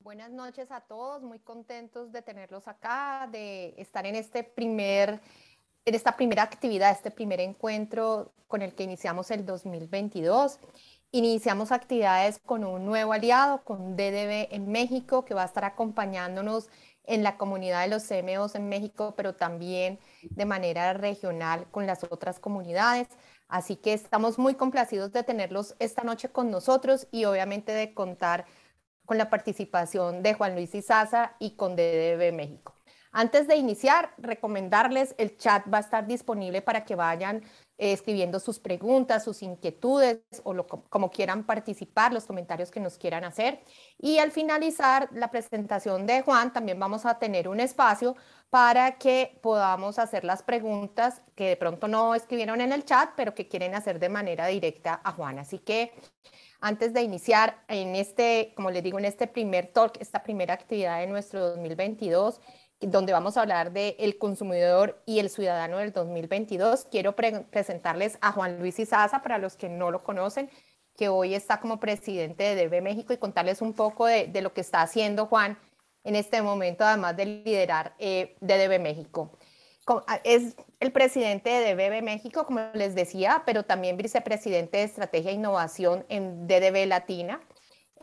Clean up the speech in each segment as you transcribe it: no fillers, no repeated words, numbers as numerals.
Buenas noches a todos, muy contentos de tenerlos acá, de estar en esta primera actividad, este primer encuentro con el que iniciamos el 2022. Iniciamos actividades con un nuevo aliado, con DDB en México, que va a estar acompañándonos en la comunidad de los CMOs en México, pero también de manera regional con las otras comunidades. Así que estamos muy complacidos de tenerlos esta noche con nosotros y obviamente de contar con la participación de Juan Luis Izaza y con DDB México. Antes de iniciar, recomendarles, el chat va a estar disponible para que vayan escribiendo sus preguntas, sus inquietudes o como quieran participar, los comentarios que nos quieran hacer. Y al finalizar la presentación de Juan, también vamos a tener un espacio para que podamos hacer las preguntas que de pronto no escribieron en el chat, pero que quieren hacer de manera directa a Juan. Así que antes de iniciar en como les digo, en este primer talk, esta primera actividad de nuestro 2022, donde vamos a hablar del consumidor y el ciudadano del 2022, quiero presentarles a Juan Luis Izaza, para los que no lo conocen, que hoy está como presidente de DB México, y contarles un poco de lo que está haciendo Juan en este momento, además de liderar DB México. Es el presidente de DB México, como les decía, pero también vicepresidente de Estrategia e Innovación en DDB Latina.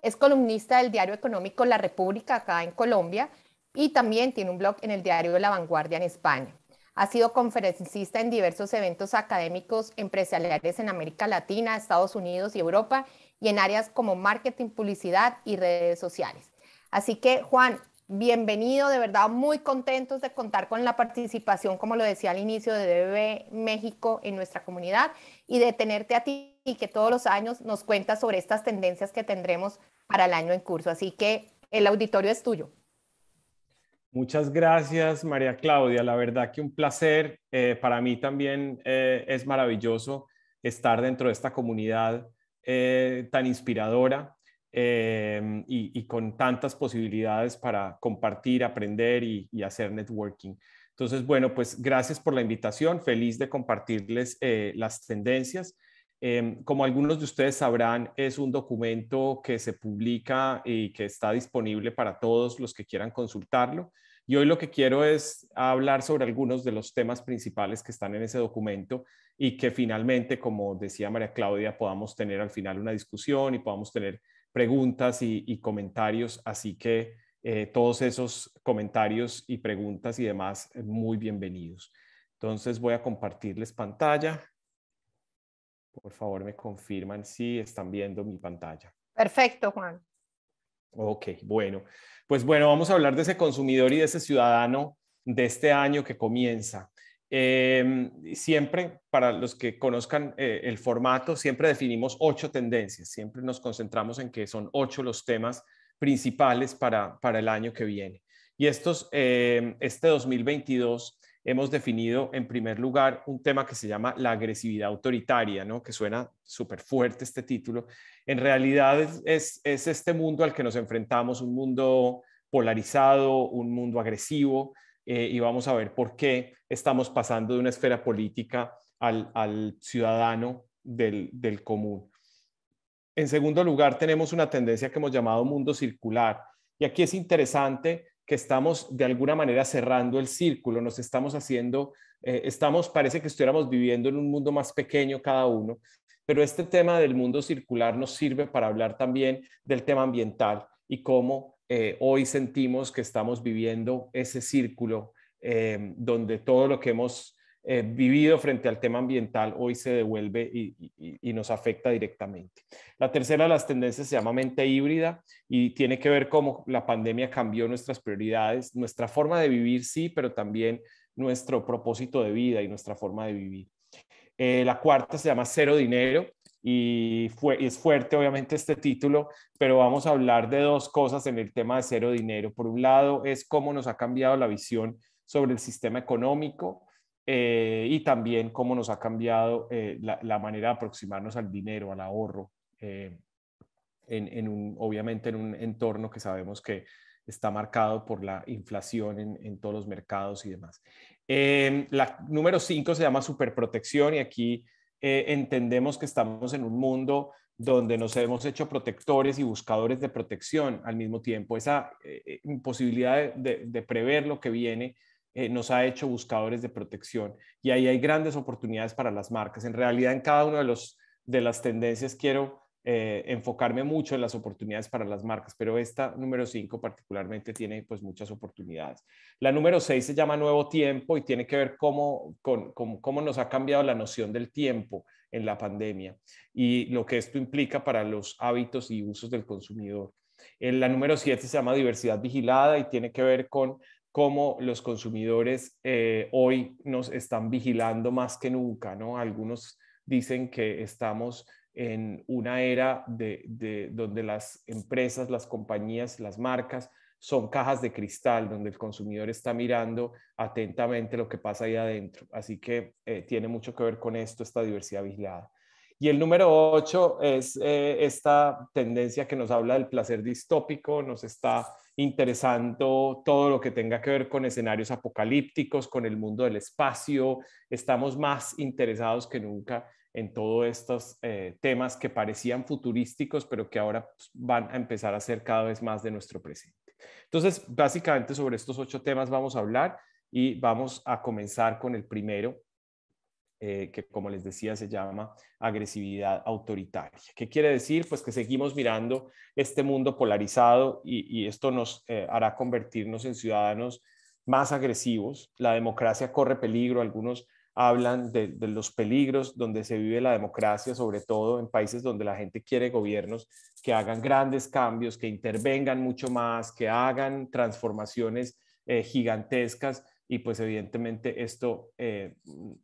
Es columnista del diario económico La República, acá en Colombia, y también tiene un blog en el diario La Vanguardia en España. Ha sido conferencista en diversos eventos académicos empresariales en América Latina, Estados Unidos y Europa, y en áreas como marketing, publicidad y redes sociales. Así que, Juan, bienvenido, de verdad muy contentos de contar con la participación, como lo decía al inicio, de DB México en nuestra comunidad y de tenerte a ti y que todos los años nos cuentas sobre estas tendencias que tendremos para el año en curso. Así que el auditorio es tuyo. Muchas gracias, María Claudia. La verdad que un placer. Para mí también es maravilloso estar dentro de esta comunidad tan inspiradora y con tantas posibilidades para compartir, aprender y hacer networking. Entonces, bueno, pues gracias por la invitación. Feliz de compartirles las tendencias. Como algunos de ustedes sabrán, es un documento que se publica y que está disponible para todos los que quieran consultarlo. Y hoy lo que quiero es hablar sobre algunos de los temas principales que están en ese documento y que finalmente, como decía María Claudia, podamos tener al final una discusión y podamos tener preguntas y comentarios. Así que todos esos comentarios y preguntas y demás, muy bienvenidos. Entonces voy a compartirles pantalla. Por favor, me confirman si están viendo mi pantalla. Perfecto, Juan. Ok, bueno. Pues bueno, vamos a hablar de ese consumidor y de ese ciudadano de este año que comienza. Siempre, para los que conozcan el formato, siempre definimos 8 tendencias. Siempre nos concentramos en que son 8 los temas principales para el año que viene. Y este 2022 hemos definido en primer lugar un tema que se llama la agresividad autoritaria, ¿no? Que suena súper fuerte este título. En realidad es este mundo al que nos enfrentamos, un mundo polarizado, un mundo agresivo, y vamos a ver por qué estamos pasando de una esfera política al ciudadano del común. En segundo lugar, tenemos una tendencia que hemos llamado mundo circular. Y aquí es interesante que estamos de alguna manera cerrando el círculo, nos estamos haciendo, parece que estuviéramos viviendo en un mundo más pequeño cada uno, pero este tema del mundo circular nos sirve para hablar también del tema ambiental y cómo hoy sentimos que estamos viviendo ese círculo donde todo lo que hemos vivido frente al tema ambiental hoy se devuelve y nos afecta directamente. La tercera de las tendencias se llama mente híbrida y tiene que ver cómo la pandemia cambió nuestras prioridades, nuestra forma de vivir, sí, pero también nuestro propósito de vida y nuestra forma de vivir. La cuarta se llama Cero Dinero y es fuerte obviamente este título, pero vamos a hablar de 2 cosas en el tema de Cero Dinero. Por un lado es cómo nos ha cambiado la visión sobre el sistema económico y también cómo nos ha cambiado la manera de aproximarnos al dinero, al ahorro, obviamente en un entorno que sabemos que está marcado por la inflación en todos los mercados y demás. La número 5 se llama superprotección y aquí entendemos que estamos en un mundo donde nos hemos hecho protectores y buscadores de protección al mismo tiempo. Esa imposibilidad de prever lo que viene nos ha hecho buscadores de protección, y ahí hay grandes oportunidades para las marcas. En realidad, en cada una de las tendencias quiero enfocarme mucho en las oportunidades para las marcas, pero esta número 5 particularmente tiene pues muchas oportunidades. La número 6 se llama nuevo tiempo y tiene que ver cómo nos ha cambiado la noción del tiempo en la pandemia y lo que esto implica para los hábitos y usos del consumidor. La número 7 se llama diversidad vigilada y tiene que ver con cómo los consumidores hoy nos están vigilando más que nunca, ¿no? Algunos dicen que estamos en una era donde las empresas, las compañías, las marcas son cajas de cristal, donde el consumidor está mirando atentamente lo que pasa ahí adentro. Así que tiene mucho que ver con esto, esta diversidad vigilada. Y el número 8 es esta tendencia que nos habla del placer distópico, nos está interesando todo lo que tenga que ver con escenarios apocalípticos, con el mundo del espacio. Estamos más interesados que nunca en todos estos temas que parecían futurísticos, pero que ahora van a empezar a ser cada vez más de nuestro presente. Entonces, básicamente sobre estos 8 temas vamos a hablar y vamos a comenzar con el primero, que como les decía se llama agresividad autoritaria. ¿Qué quiere decir? Pues que seguimos mirando este mundo polarizado y esto nos hará convertirnos en ciudadanos más agresivos. La democracia corre peligro, algunos hablan de los peligros donde se vive la democracia, sobre todo en países donde la gente quiere gobiernos que hagan grandes cambios, que intervengan mucho más, que hagan transformaciones gigantescas, y pues evidentemente esto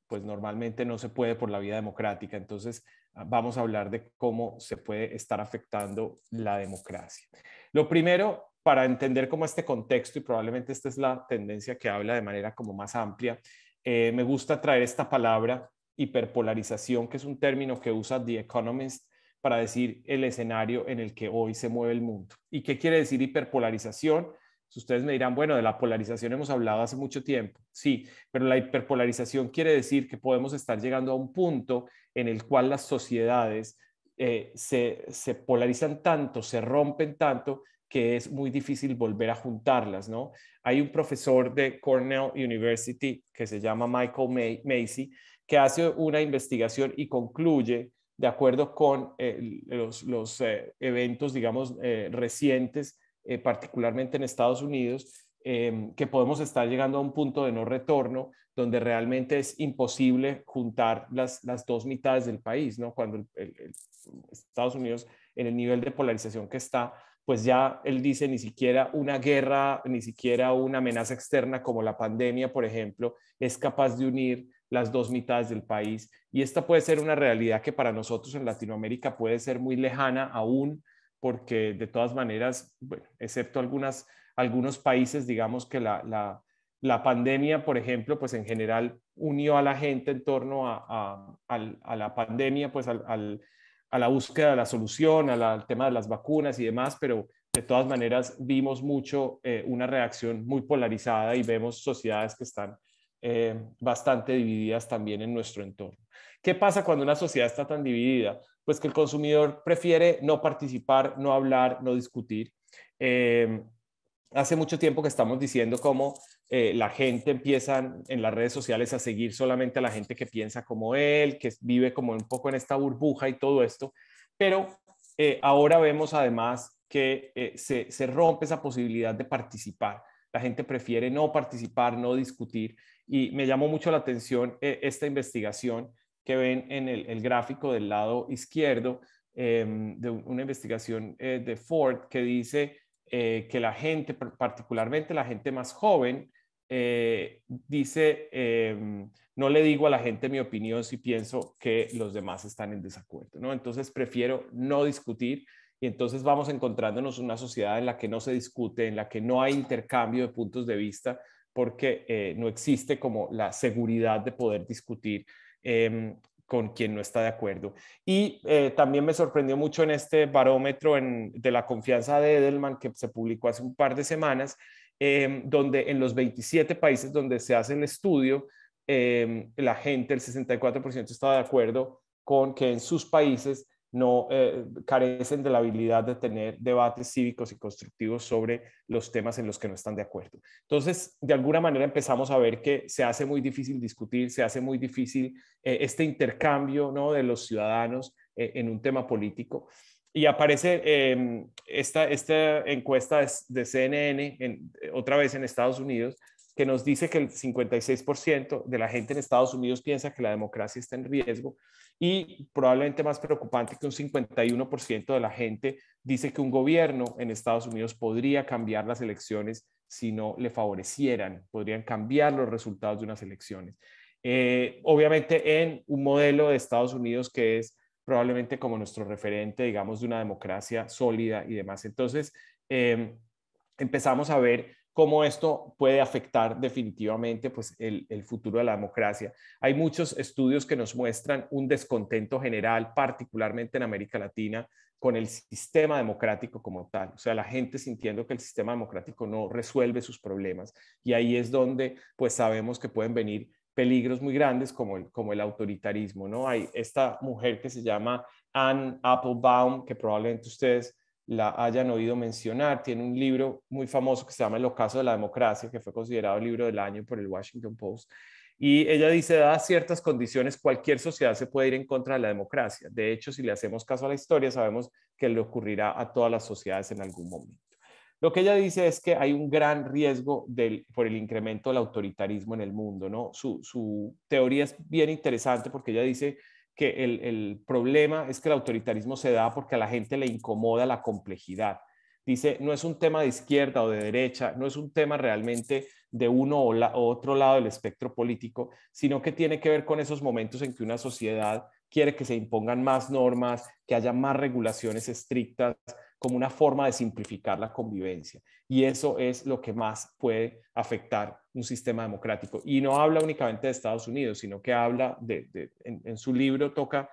pues normalmente no se puede por la vía democrática. Entonces vamos a hablar de cómo se puede estar afectando la democracia. Lo primero, para entender cómo este contexto, y probablemente esta es la tendencia que habla de manera como más amplia, me gusta traer esta palabra hiperpolarización, que es un término que usa The Economist para decir el escenario en el que hoy se mueve el mundo. ¿Y qué quiere decir hiperpolarización? Ustedes me dirán, bueno, de la polarización hemos hablado hace mucho tiempo. Sí, pero la hiperpolarización quiere decir que podemos estar llegando a un punto en el cual las sociedades se polarizan tanto, se rompen tanto, que es muy difícil volver a juntarlas, ¿no? Hay un profesor de Cornell University que se llama Michael Macy, que hace una investigación y concluye, de acuerdo con los eventos, digamos, recientes, particularmente en Estados Unidos, que podemos estar llegando a un punto de no retorno donde realmente es imposible juntar las dos mitades del país, ¿no? Cuando Estados Unidos, en el nivel de polarización que está, pues ya él dice ni siquiera una guerra, ni siquiera una amenaza externa como la pandemia, por ejemplo, es capaz de unir las dos mitades del país. Y esta puede ser una realidad que para nosotros en Latinoamérica puede ser muy lejana aún, porque de todas maneras, bueno, excepto algunos países, digamos que la pandemia, por ejemplo, pues en general unió a la gente en torno a la pandemia, pues a la búsqueda de la solución, al tema de las vacunas y demás, pero de todas maneras vimos mucho una reacción muy polarizada y vemos sociedades que están bastante divididas también en nuestro entorno. ¿Qué pasa cuando una sociedad está tan dividida? Pues que el consumidor prefiere no participar, no hablar, no discutir. Hace mucho tiempo que estamos diciendo cómo la gente empieza en las redes sociales a seguir solamente a la gente que piensa como él, que vive como un poco en esta burbuja y todo esto, pero ahora vemos además que se rompe esa posibilidad de participar. La gente prefiere no participar, no discutir, y me llamó mucho la atención esta investigación que ven en el gráfico del lado izquierdo, de una investigación de Ford que dice que la gente, particularmente la gente más joven, dice, no le digo a la gente mi opinión si pienso que los demás están en desacuerdo, ¿no? Entonces prefiero no discutir, y entonces vamos encontrándonos una sociedad en la que no se discute, en la que no hay intercambio de puntos de vista, porque no existe como la seguridad de poder discutir con quien no está de acuerdo. Y también me sorprendió mucho en este barómetro de la confianza de Edelman, que se publicó hace un par de semanas, donde en los 27 países donde se hace el estudio, la gente, el 64% estaba de acuerdo con que en sus países no carecen de la habilidad de tener debates cívicos y constructivos sobre los temas en los que no están de acuerdo. Entonces, de alguna manera empezamos a ver que se hace muy difícil discutir, se hace muy difícil este intercambio, ¿no?, de los ciudadanos en un tema político. Y aparece esta encuesta de CNN, otra vez en Estados Unidos, que nos dice que el 56% de la gente en Estados Unidos piensa que la democracia está en riesgo, y probablemente más preocupante, que un 51% de la gente dice que un gobierno en Estados Unidos podría cambiar las elecciones si no le favorecieran, podrían cambiar los resultados de unas elecciones. Obviamente en un modelo de Estados Unidos que es probablemente como nuestro referente, digamos, de una democracia sólida y demás. Entonces, empezamos a ver cómo esto puede afectar definitivamente pues, el futuro de la democracia. Hay muchos estudios que nos muestran un descontento general, particularmente en América Latina, con el sistema democrático como tal. O sea, la gente sintiendo que el sistema democrático no resuelve sus problemas. Y ahí es donde pues, sabemos que pueden venir peligros muy grandes como el autoritarismo, ¿no? Hay esta mujer que se llama Anne Applebaum, que probablemente ustedes la hayan oído mencionar. Tiene un libro muy famoso que se llama El ocaso de la democracia, que fue considerado el libro del año por el Washington Post. Y ella dice, dadas ciertas condiciones, cualquier sociedad se puede ir en contra de la democracia. De hecho, si le hacemos caso a la historia, sabemos que le ocurrirá a todas las sociedades en algún momento. Lo que ella dice es que hay un gran riesgo por el incremento del autoritarismo en el mundo, ¿no? Su teoría es bien interesante porque ella dice que el problema es que el autoritarismo se da porque a la gente le incomoda la complejidad. Dice, no es un tema de izquierda o de derecha, no es un tema realmente de uno o otro lado del espectro político, sino que tiene que ver con esos momentos en que una sociedad quiere que se impongan más normas, que haya más regulaciones estrictas, como una forma de simplificar la convivencia. Y eso es lo que más puede afectar un sistema democrático. Y no habla únicamente de Estados Unidos, sino que habla en su libro toca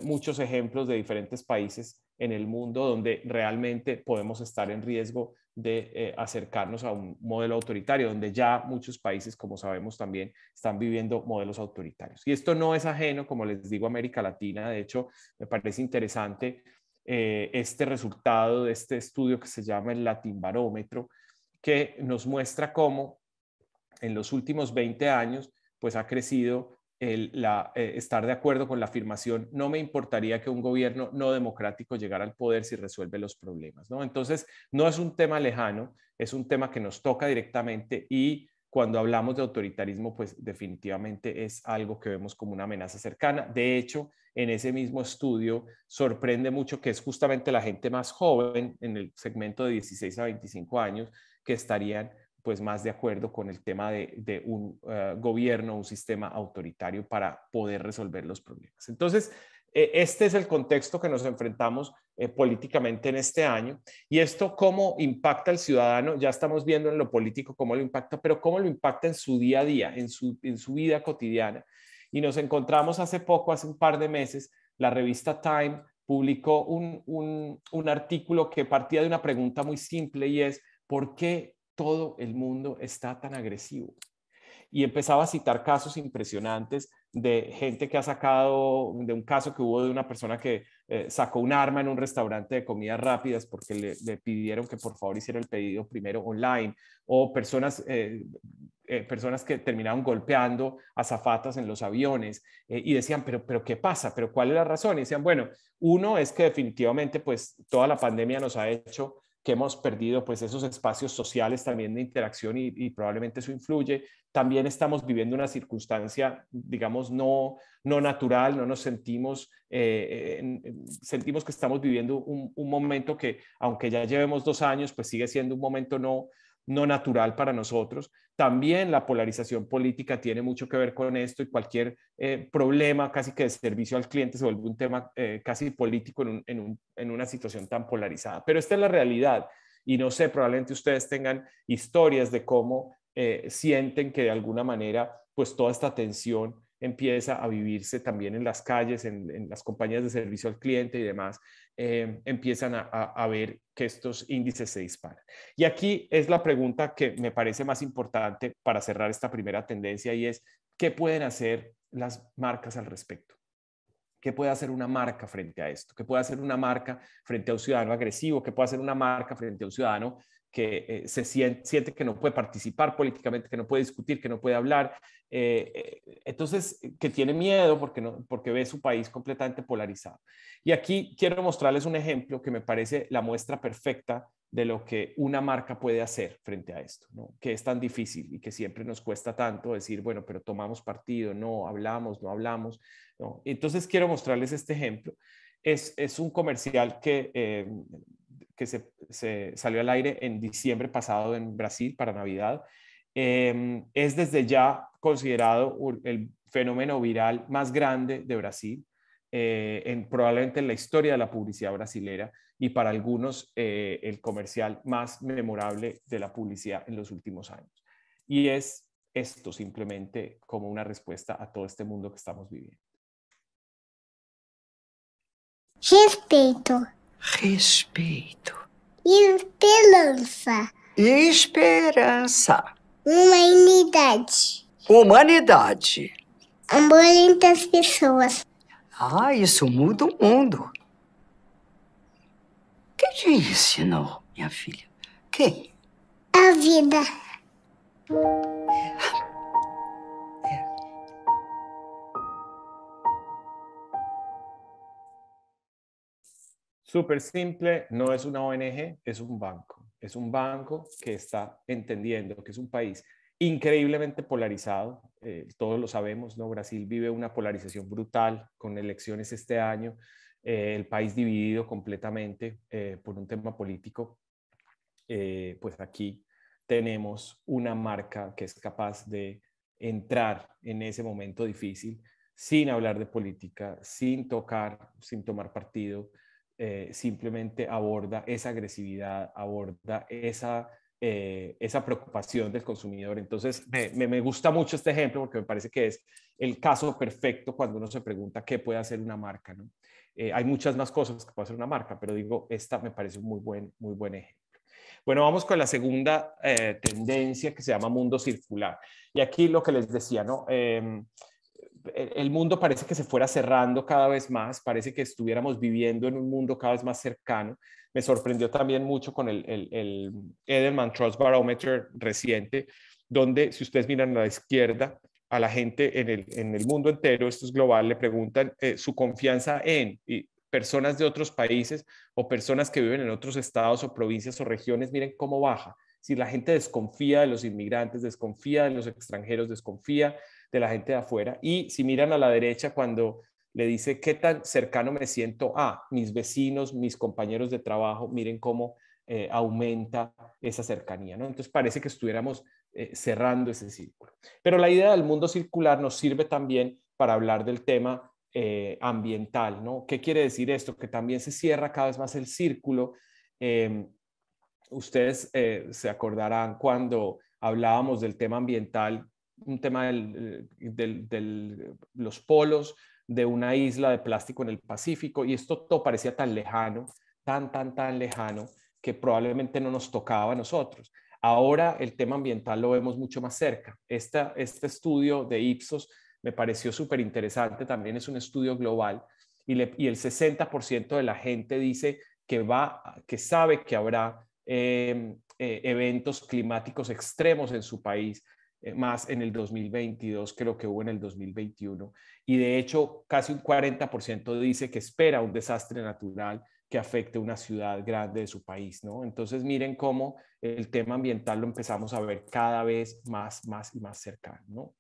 muchos ejemplos de diferentes países en el mundo donde realmente podemos estar en riesgo de acercarnos a un modelo autoritario, donde ya muchos países, como sabemos, también están viviendo modelos autoritarios. Y esto no es ajeno, como les digo, a América Latina. De hecho, me parece interesante este resultado de este estudio que se llama el Latinbarómetro, que nos muestra cómo en los últimos 20 años pues ha crecido estar de acuerdo con la afirmación, no me importaría que un gobierno no democrático llegara al poder si resuelve los problemas, ¿no? Entonces, no es un tema lejano, es un tema que nos toca directamente, y cuando hablamos de autoritarismo, pues definitivamente es algo que vemos como una amenaza cercana. De hecho, en ese mismo estudio sorprende mucho que es justamente la gente más joven, en el segmento de 16 a 25 años, que estarían pues más de acuerdo con el tema de un gobierno, un sistema autoritario para poder resolver los problemas. Entonces, este es el contexto que nos enfrentamos políticamente en este año. Y esto, ¿cómo impacta al ciudadano? Ya estamos viendo en lo político cómo lo impacta, pero ¿cómo lo impacta en su día a día, en su vida cotidiana? Y nos encontramos hace poco, hace un par de meses, la revista Time publicó un artículo que partía de una pregunta muy simple, y es, ¿por qué todo el mundo está tan agresivo? Y empezaba a citar casos impresionantes de gente que ha sacado, de un caso que hubo de una persona que sacó un arma en un restaurante de comidas rápidas porque le pidieron que por favor hiciera el pedido primero online, o personas que terminaron golpeando azafatas en los aviones y decían, pero ¿qué pasa? ¿Pero cuál es la razón? Y decían, bueno, uno es que definitivamente pues toda la pandemia nos ha hecho que hemos perdido pues esos espacios sociales también de interacción, y probablemente eso influye. También estamos viviendo una circunstancia, digamos, no natural, no nos sentimos, sentimos que estamos viviendo un momento que, aunque ya llevemos 2 años, pues sigue siendo un momento no natural para nosotros. También la polarización política tiene mucho que ver con esto, y cualquier problema casi que de servicio al cliente se vuelve un tema casi político en una situación tan polarizada. Pero esta es la realidad, y no sé, probablemente ustedes tengan historias de cómo sienten que de alguna manera pues toda esta tensión empieza a vivirse también en las calles, en las compañías de servicio al cliente y demás, empiezan a ver que estos índices se disparan. Y aquí es la pregunta que me parece más importante para cerrar esta primera tendencia, y es, ¿qué pueden hacer las marcas al respecto? ¿Qué puede hacer una marca frente a esto? ¿Qué puede hacer una marca frente a un ciudadano agresivo? ¿Qué puede hacer una marca frente a un ciudadano que se siente que no puede participar políticamente, que no puede discutir, que no puede hablar? Entonces, que tiene miedo porque ve su país completamente polarizado. Y aquí quiero mostrarles un ejemplo que me parece la muestra perfecta de lo que una marca puede hacer frente a esto, ¿no? Que es tan difícil y que siempre nos cuesta tanto decir, bueno, pero tomamos partido, no hablamos, no hablamos, ¿no? Entonces quiero mostrarles este ejemplo. Es un comercial que se salió al aire en diciembre pasado en Brasil para Navidad. Es desde ya considerado el fenómeno viral más grande de Brasil, probablemente en la historia de la publicidad brasilera, y para algunos el comercial más memorable de la publicidad en los últimos años. Y es esto simplemente como una respuesta a todo este mundo que estamos viviendo. Respeito. Respeito. Esperança. Esperança. Humanidade. Humanidade. Amor entre as pessoas. Ah, isso muda o mundo. Quem te ensinou, minha filha? Quem? A vida. Súper simple, no es una ONG, es un banco. Es un banco que está entendiendo que es un país increíblemente polarizado. Todos lo sabemos, ¿no? Brasil vive una polarización brutal con elecciones este año, el país dividido completamente por un tema político. Pues aquí tenemos una marca que es capaz de entrar en ese momento difícil sin hablar de política, sin tomar partido, simplemente aborda esa agresividad, aborda esa preocupación del consumidor. Entonces, me gusta mucho este ejemplo porque me parece que es el caso perfecto cuando uno se pregunta qué puede hacer una marca, ¿no? Hay muchas más cosas que puede hacer una marca, pero digo, esta me parece un muy buen ejemplo. Bueno, vamos con la segunda tendencia que se llama mundo circular. Y aquí lo que les decía, ¿no? El mundo parece que se fuera cerrando cada vez más, parece que estuviéramos viviendo en un mundo cada vez más cercano. Me sorprendió también mucho con el Edelman Trust Barometer reciente, donde si ustedes miran a la izquierda, a la gente en el mundo entero, esto es global, le preguntan su confianza en personas de otros países o personas que viven en otros estados o provincias o regiones, miren cómo baja. Si la gente desconfía de los inmigrantes, desconfía de los extranjeros, desconfía de la gente de afuera. Y si miran a la derecha, cuando le dice qué tan cercano me siento a mis vecinos, mis compañeros de trabajo, miren cómo aumenta esa cercanía, ¿no? Entonces parece que estuviéramos cerrando ese círculo. Pero la idea del mundo circular nos sirve también para hablar del tema ambiental, ¿no? ¿Qué quiere decir esto? Que también se cierra cada vez más el círculo. Ustedes se acordarán cuando hablábamos del tema ambiental, un tema de los polos de una isla de plástico en el Pacífico, y esto todo parecía tan lejano, tan lejano, que probablemente no nos tocaba a nosotros. Ahora el tema ambiental lo vemos mucho más cerca. Este estudio de Ipsos me pareció súper interesante, también es un estudio global, y el 60% de la gente dice que sabe que habrá eventos climáticos extremos en su país, más en el 2022 que lo que hubo en el 2021. Y de hecho, casi un 40% dice que espera un desastre natural que afecte una ciudad grande de su país, ¿no? Entonces, miren cómo el tema ambiental lo empezamos a ver cada vez más y más cercano, ¿no?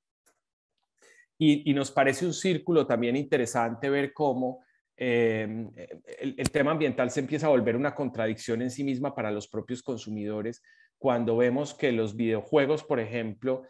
Y nos parece un círculo también interesante ver cómo el tema ambiental se empieza a volver una contradicción en sí misma para los propios consumidores cuando vemos que los videojuegos, por ejemplo,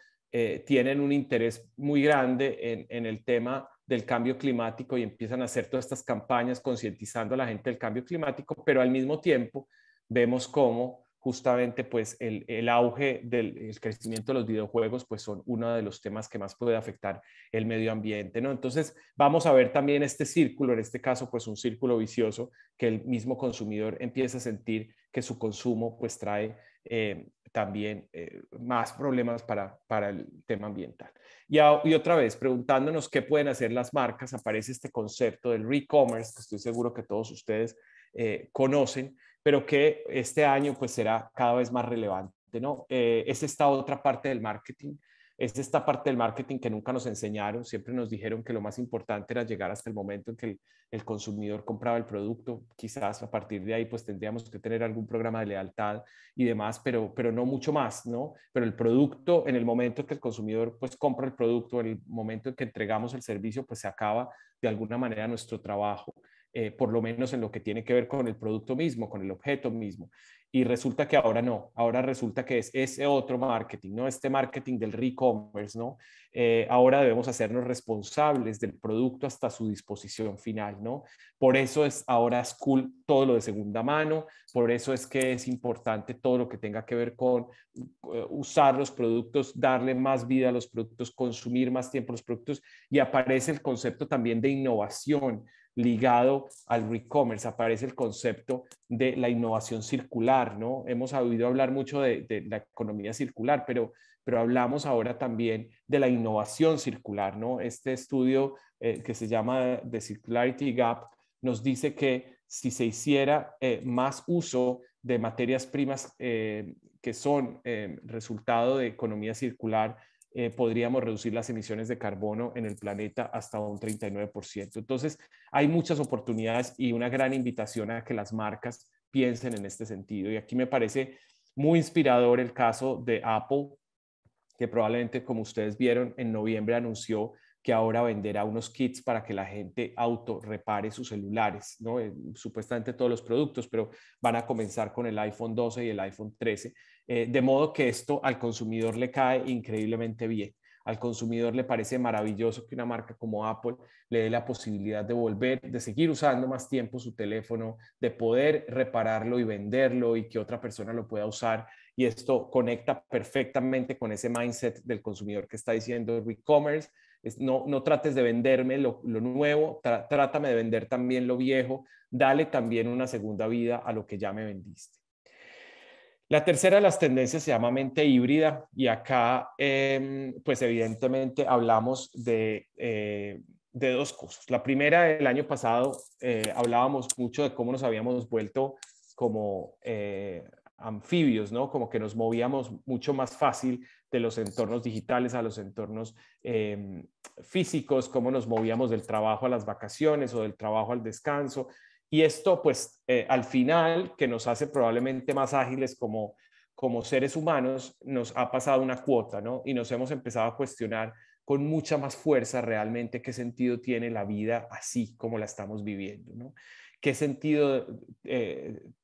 tienen un interés muy grande en el tema del cambio climático y empiezan a hacer todas estas campañas concientizando a la gente del cambio climático, pero al mismo tiempo vemos cómo justamente pues el auge del crecimiento de los videojuegos pues son uno de los temas que más puede afectar el medio ambiente, ¿no? Entonces vamos a ver también este círculo, en este caso pues un círculo vicioso, que el mismo consumidor empieza a sentir que su consumo pues trae también más problemas para el tema ambiental. Y otra vez, preguntándonos qué pueden hacer las marcas, aparece este concepto del re-commerce, que estoy seguro que todos ustedes conocen, pero que este año pues será cada vez más relevante, ¿no? Es esta otra parte del marketing. Es esta parte del marketing que nunca nos enseñaron. Siempre nos dijeron que lo más importante era llegar hasta el momento en que el consumidor compraba el producto. Quizás a partir de ahí pues tendríamos que tener algún programa de lealtad y demás, pero no mucho más, ¿no? Pero el producto, en el momento en que el consumidor pues compra el producto, en el momento en que entregamos el servicio, pues se acaba de alguna manera nuestro trabajo. Por lo menos en lo que tiene que ver con el producto mismo, con el objeto mismo. Y resulta que ahora no, ahora resulta que es ese otro marketing, ¿no? Este marketing del re-commerce, ¿no? Ahora debemos hacernos responsables del producto hasta su disposición final, ¿no? Por eso es ahora cool todo lo de segunda mano, por eso es que es importante todo lo que tenga que ver con usar los productos, darle más vida a los productos, consumir más tiempo los productos, y aparece el concepto también de innovación ligado al re-commerce, aparece el concepto de la innovación circular, ¿no? Hemos oído hablar mucho de la economía circular, pero hablamos ahora también de la innovación circular, ¿no? Este estudio que se llama The Circularity Gap nos dice que si se hiciera más uso de materias primas que son resultado de economía circular, podríamos reducir las emisiones de carbono en el planeta hasta un 39%. Entonces, hay muchas oportunidades y una gran invitación a que las marcas piensen en este sentido. Y aquí me parece muy inspirador el caso de Apple, que probablemente, como ustedes vieron, en noviembre anunció que ahora venderá unos kits para que la gente autorrepare sus celulares, ¿no? Supuestamente todos los productos, pero van a comenzar con el iPhone 12 y el iPhone 13, de modo que esto al consumidor le cae increíblemente bien. Al consumidor le parece maravilloso que una marca como Apple le dé la posibilidad de volver, de seguir usando más tiempo su teléfono, de poder repararlo y venderlo y que otra persona lo pueda usar. Y esto conecta perfectamente con ese mindset del consumidor que está diciendo e-commerce. No trates de venderme lo nuevo, trátame de vender también lo viejo, dale también una segunda vida a lo que ya me vendiste. La tercera de las tendencias se llama mente híbrida y acá pues evidentemente hablamos de dos cosas. La primera, el año pasado hablábamos mucho de cómo nos habíamos vuelto como anfibios, ¿no? Como que nos movíamos mucho más fácil de los entornos digitales a los entornos físicos, cómo nos movíamos del trabajo a las vacaciones o del trabajo al descanso. Y esto, pues, al final, que nos hace probablemente más ágiles como seres humanos, nos ha pasado una cuota, ¿no? Y nos hemos empezado a cuestionar con mucha más fuerza realmente qué sentido tiene la vida así como la estamos viviendo, ¿no? ¿Qué sentido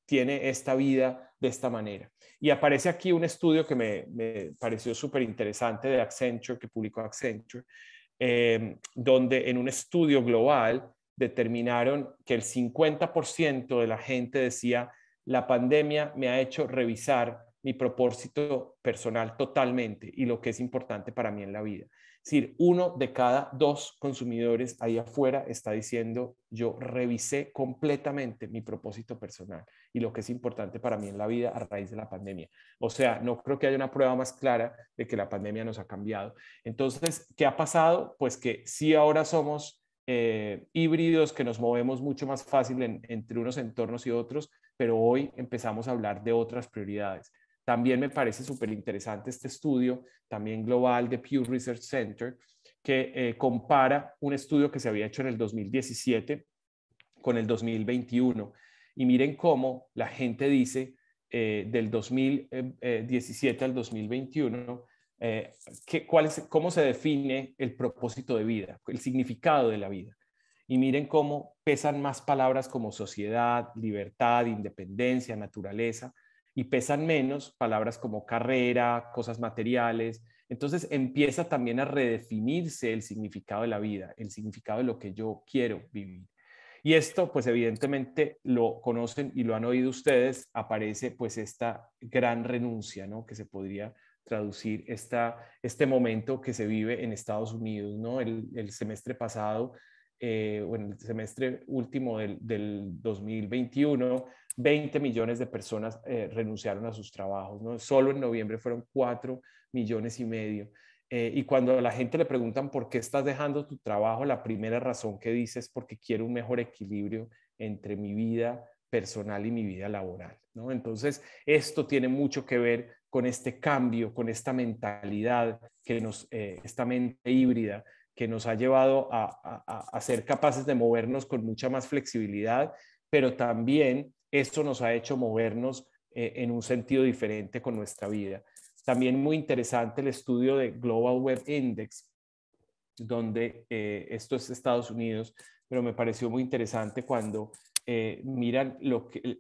tiene esta vida de esta manera? Y aparece aquí un estudio que me pareció súper interesante de Accenture, que publicó Accenture, donde en un estudio global determinaron que el 50% de la gente decía: la pandemia me ha hecho revisar mi propósito personal totalmente y lo que es importante para mí en la vida. Es decir, 1 de cada 2 consumidores ahí afuera está diciendo: yo revisé completamente mi propósito personal y lo que es importante para mí en la vida a raíz de la pandemia. O sea, no creo que haya una prueba más clara de que la pandemia nos ha cambiado. Entonces, ¿qué ha pasado? Pues que sí, ahora somos híbridos, que nos movemos mucho más fácil entre unos entornos y otros, pero hoy empezamos a hablar de otras prioridades. También me parece súper interesante este estudio, también global, de Pew Research Center, que compara un estudio que se había hecho en el 2017 con el 2021. Y miren cómo la gente dice del 2017 al 2021, cómo se define el propósito de vida, el significado de la vida. Y miren cómo pesan más palabras como sociedad, libertad, independencia, naturaleza, y pesan menos palabras como carrera, cosas materiales. Entonces empieza también a redefinirse el significado de la vida, el significado de lo que yo quiero vivir. Y esto, pues evidentemente lo conocen y lo han oído ustedes, aparece pues esta gran renuncia, ¿no? Que se podría traducir este momento que se vive en Estados Unidos, ¿no? El semestre pasado, bueno, el semestre último del 2021, 20 millones de personas renunciaron a sus trabajos, ¿no? Solo en noviembre fueron 4,5 millones. Y cuando a la gente le preguntan por qué estás dejando tu trabajo, la primera razón que dice es porque quiero un mejor equilibrio entre mi vida personal y mi vida laboral, ¿no? Entonces, esto tiene mucho que ver con este cambio, con esta mentalidad, esta mente híbrida que nos ha llevado a ser capaces de movernos con mucha más flexibilidad, pero también esto nos ha hecho movernos en un sentido diferente con nuestra vida. También muy interesante el estudio de Global Web Index, donde esto es Estados Unidos, pero me pareció muy interesante cuando miran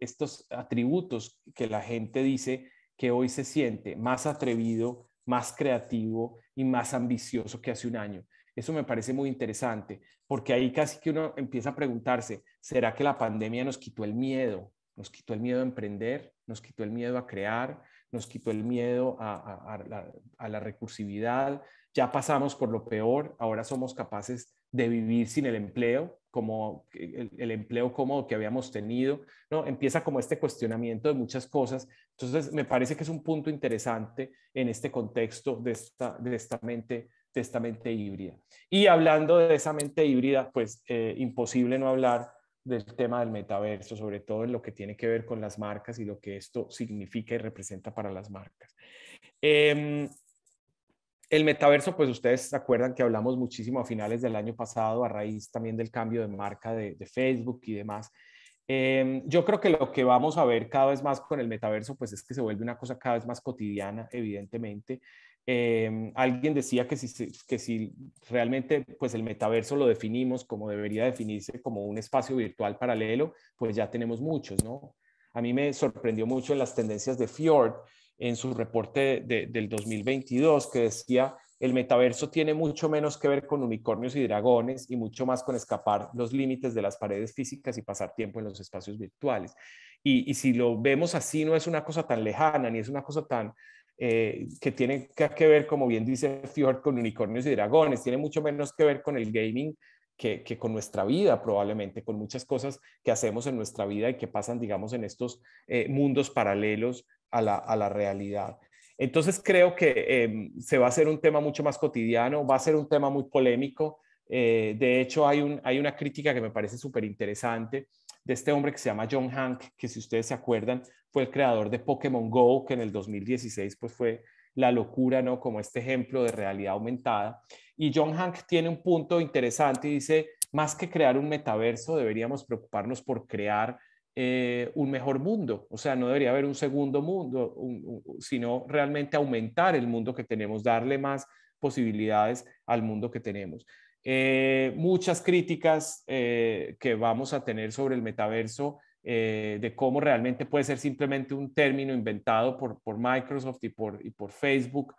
estos atributos que la gente dice que hoy se siente más atrevido, más creativo y más ambicioso que hace un año. Eso me parece muy interesante, porque ahí casi que uno empieza a preguntarse, ¿será que la pandemia nos quitó el miedo? Nos quitó el miedo a emprender, nos quitó el miedo a crear, nos quitó el miedo a la recursividad. Ya pasamos por lo peor, ahora somos capaces de vivir sin el empleo, como el empleo cómodo que habíamos tenido, ¿no? Empieza como este cuestionamiento de muchas cosas. Entonces, me parece que es un punto interesante en este contexto de esta mente híbrida. Y hablando de esa mente híbrida, pues imposible no hablar del tema del metaverso, sobre todo en lo que tiene que ver con las marcas y lo que esto significa y representa para las marcas. El metaverso, pues ustedes se acuerdan que hablamos muchísimo a finales del año pasado a raíz también del cambio de marca de Facebook y demás. Yo creo que lo que vamos a ver cada vez más con el metaverso, pues es que se vuelve una cosa cada vez más cotidiana, evidentemente. Alguien decía que si realmente pues el metaverso lo definimos como debería definirse como un espacio virtual paralelo, pues ya tenemos muchos, ¿no? A mí me sorprendió mucho en las tendencias de Fjord en su reporte del 2022 que decía el metaverso tiene mucho menos que ver con unicornios y dragones y mucho más con escapar los límites de las paredes físicas y pasar tiempo en los espacios virtuales. Y si lo vemos así, no es una cosa tan lejana ni es una cosa tan que tiene que ver, como bien dice Fjord, con unicornios y dragones. Tiene mucho menos que ver con el gaming que con nuestra vida, probablemente, con muchas cosas que hacemos en nuestra vida y que pasan, digamos, en estos mundos paralelos a la realidad. Entonces creo que se va a hacer un tema mucho más cotidiano, va a ser un tema muy polémico. De hecho, hay una crítica que me parece súper interesante de este hombre que se llama John Hank, que si ustedes se acuerdan, fue el creador de Pokémon Go, que en el 2016 pues fue la locura, ¿no? Como este ejemplo de realidad aumentada. Y John Hank tiene un punto interesante y dice, más que crear un metaverso, deberíamos preocuparnos por crear un mejor mundo. O sea, no debería haber un segundo mundo, sino realmente aumentar el mundo que tenemos, darle más posibilidades al mundo que tenemos. Muchas críticas que vamos a tener sobre el metaverso, de cómo realmente puede ser simplemente un término inventado por Microsoft y por Facebook,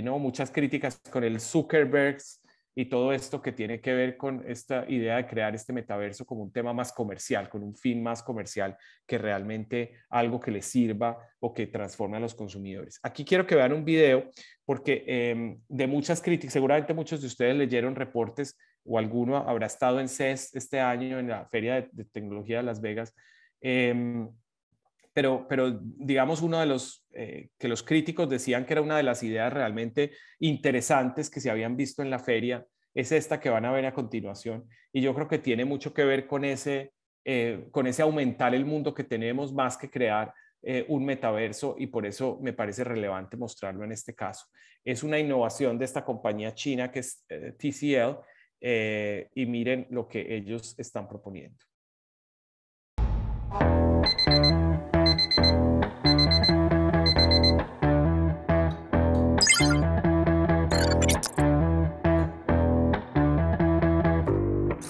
¿no? Muchas críticas con el Zuckerbergs y todo esto que tiene que ver con esta idea de crear este metaverso como un tema más comercial, con un fin más comercial que realmente algo que le sirva o que transforme a los consumidores. Aquí quiero que vean un video porque de muchas críticas, seguramente muchos de ustedes leyeron reportes o alguno habrá estado en CES este año, en la Feria de Tecnología de Las Vegas, pero digamos uno de los que los críticos decían que era una de las ideas realmente interesantes que se habían visto en la feria, es esta que van a ver a continuación, y yo creo que tiene mucho que ver con ese aumentar el mundo que tenemos más que crear un metaverso, y por eso me parece relevante mostrarlo en este caso. Es una innovación de esta compañía china que es TCL, y miren lo que ellos están proponiendo.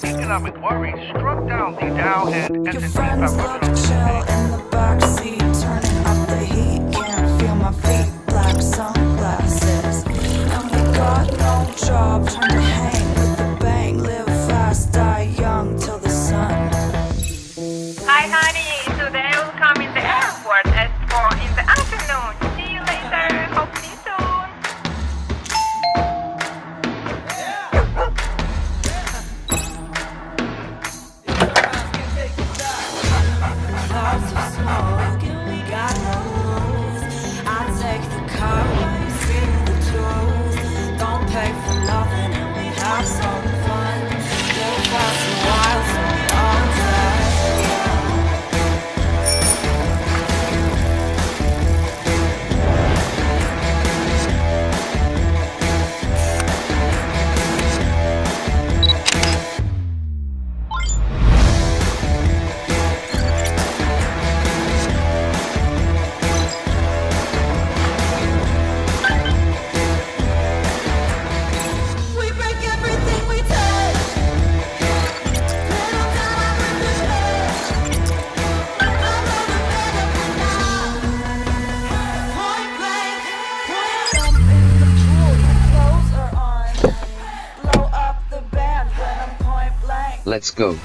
Economic worries struck down the Dow and Your S&P friends look 500. chill in the backseat, turning up the heat. Can't feel my feet, black sunglasses. And we got no job, trying to hang with the bang. Live fast, die young till the sun. Hi honey, today I will come in the airport at 4 in the afternoon. See you later, hope to see you soon. Clouds of Let's go.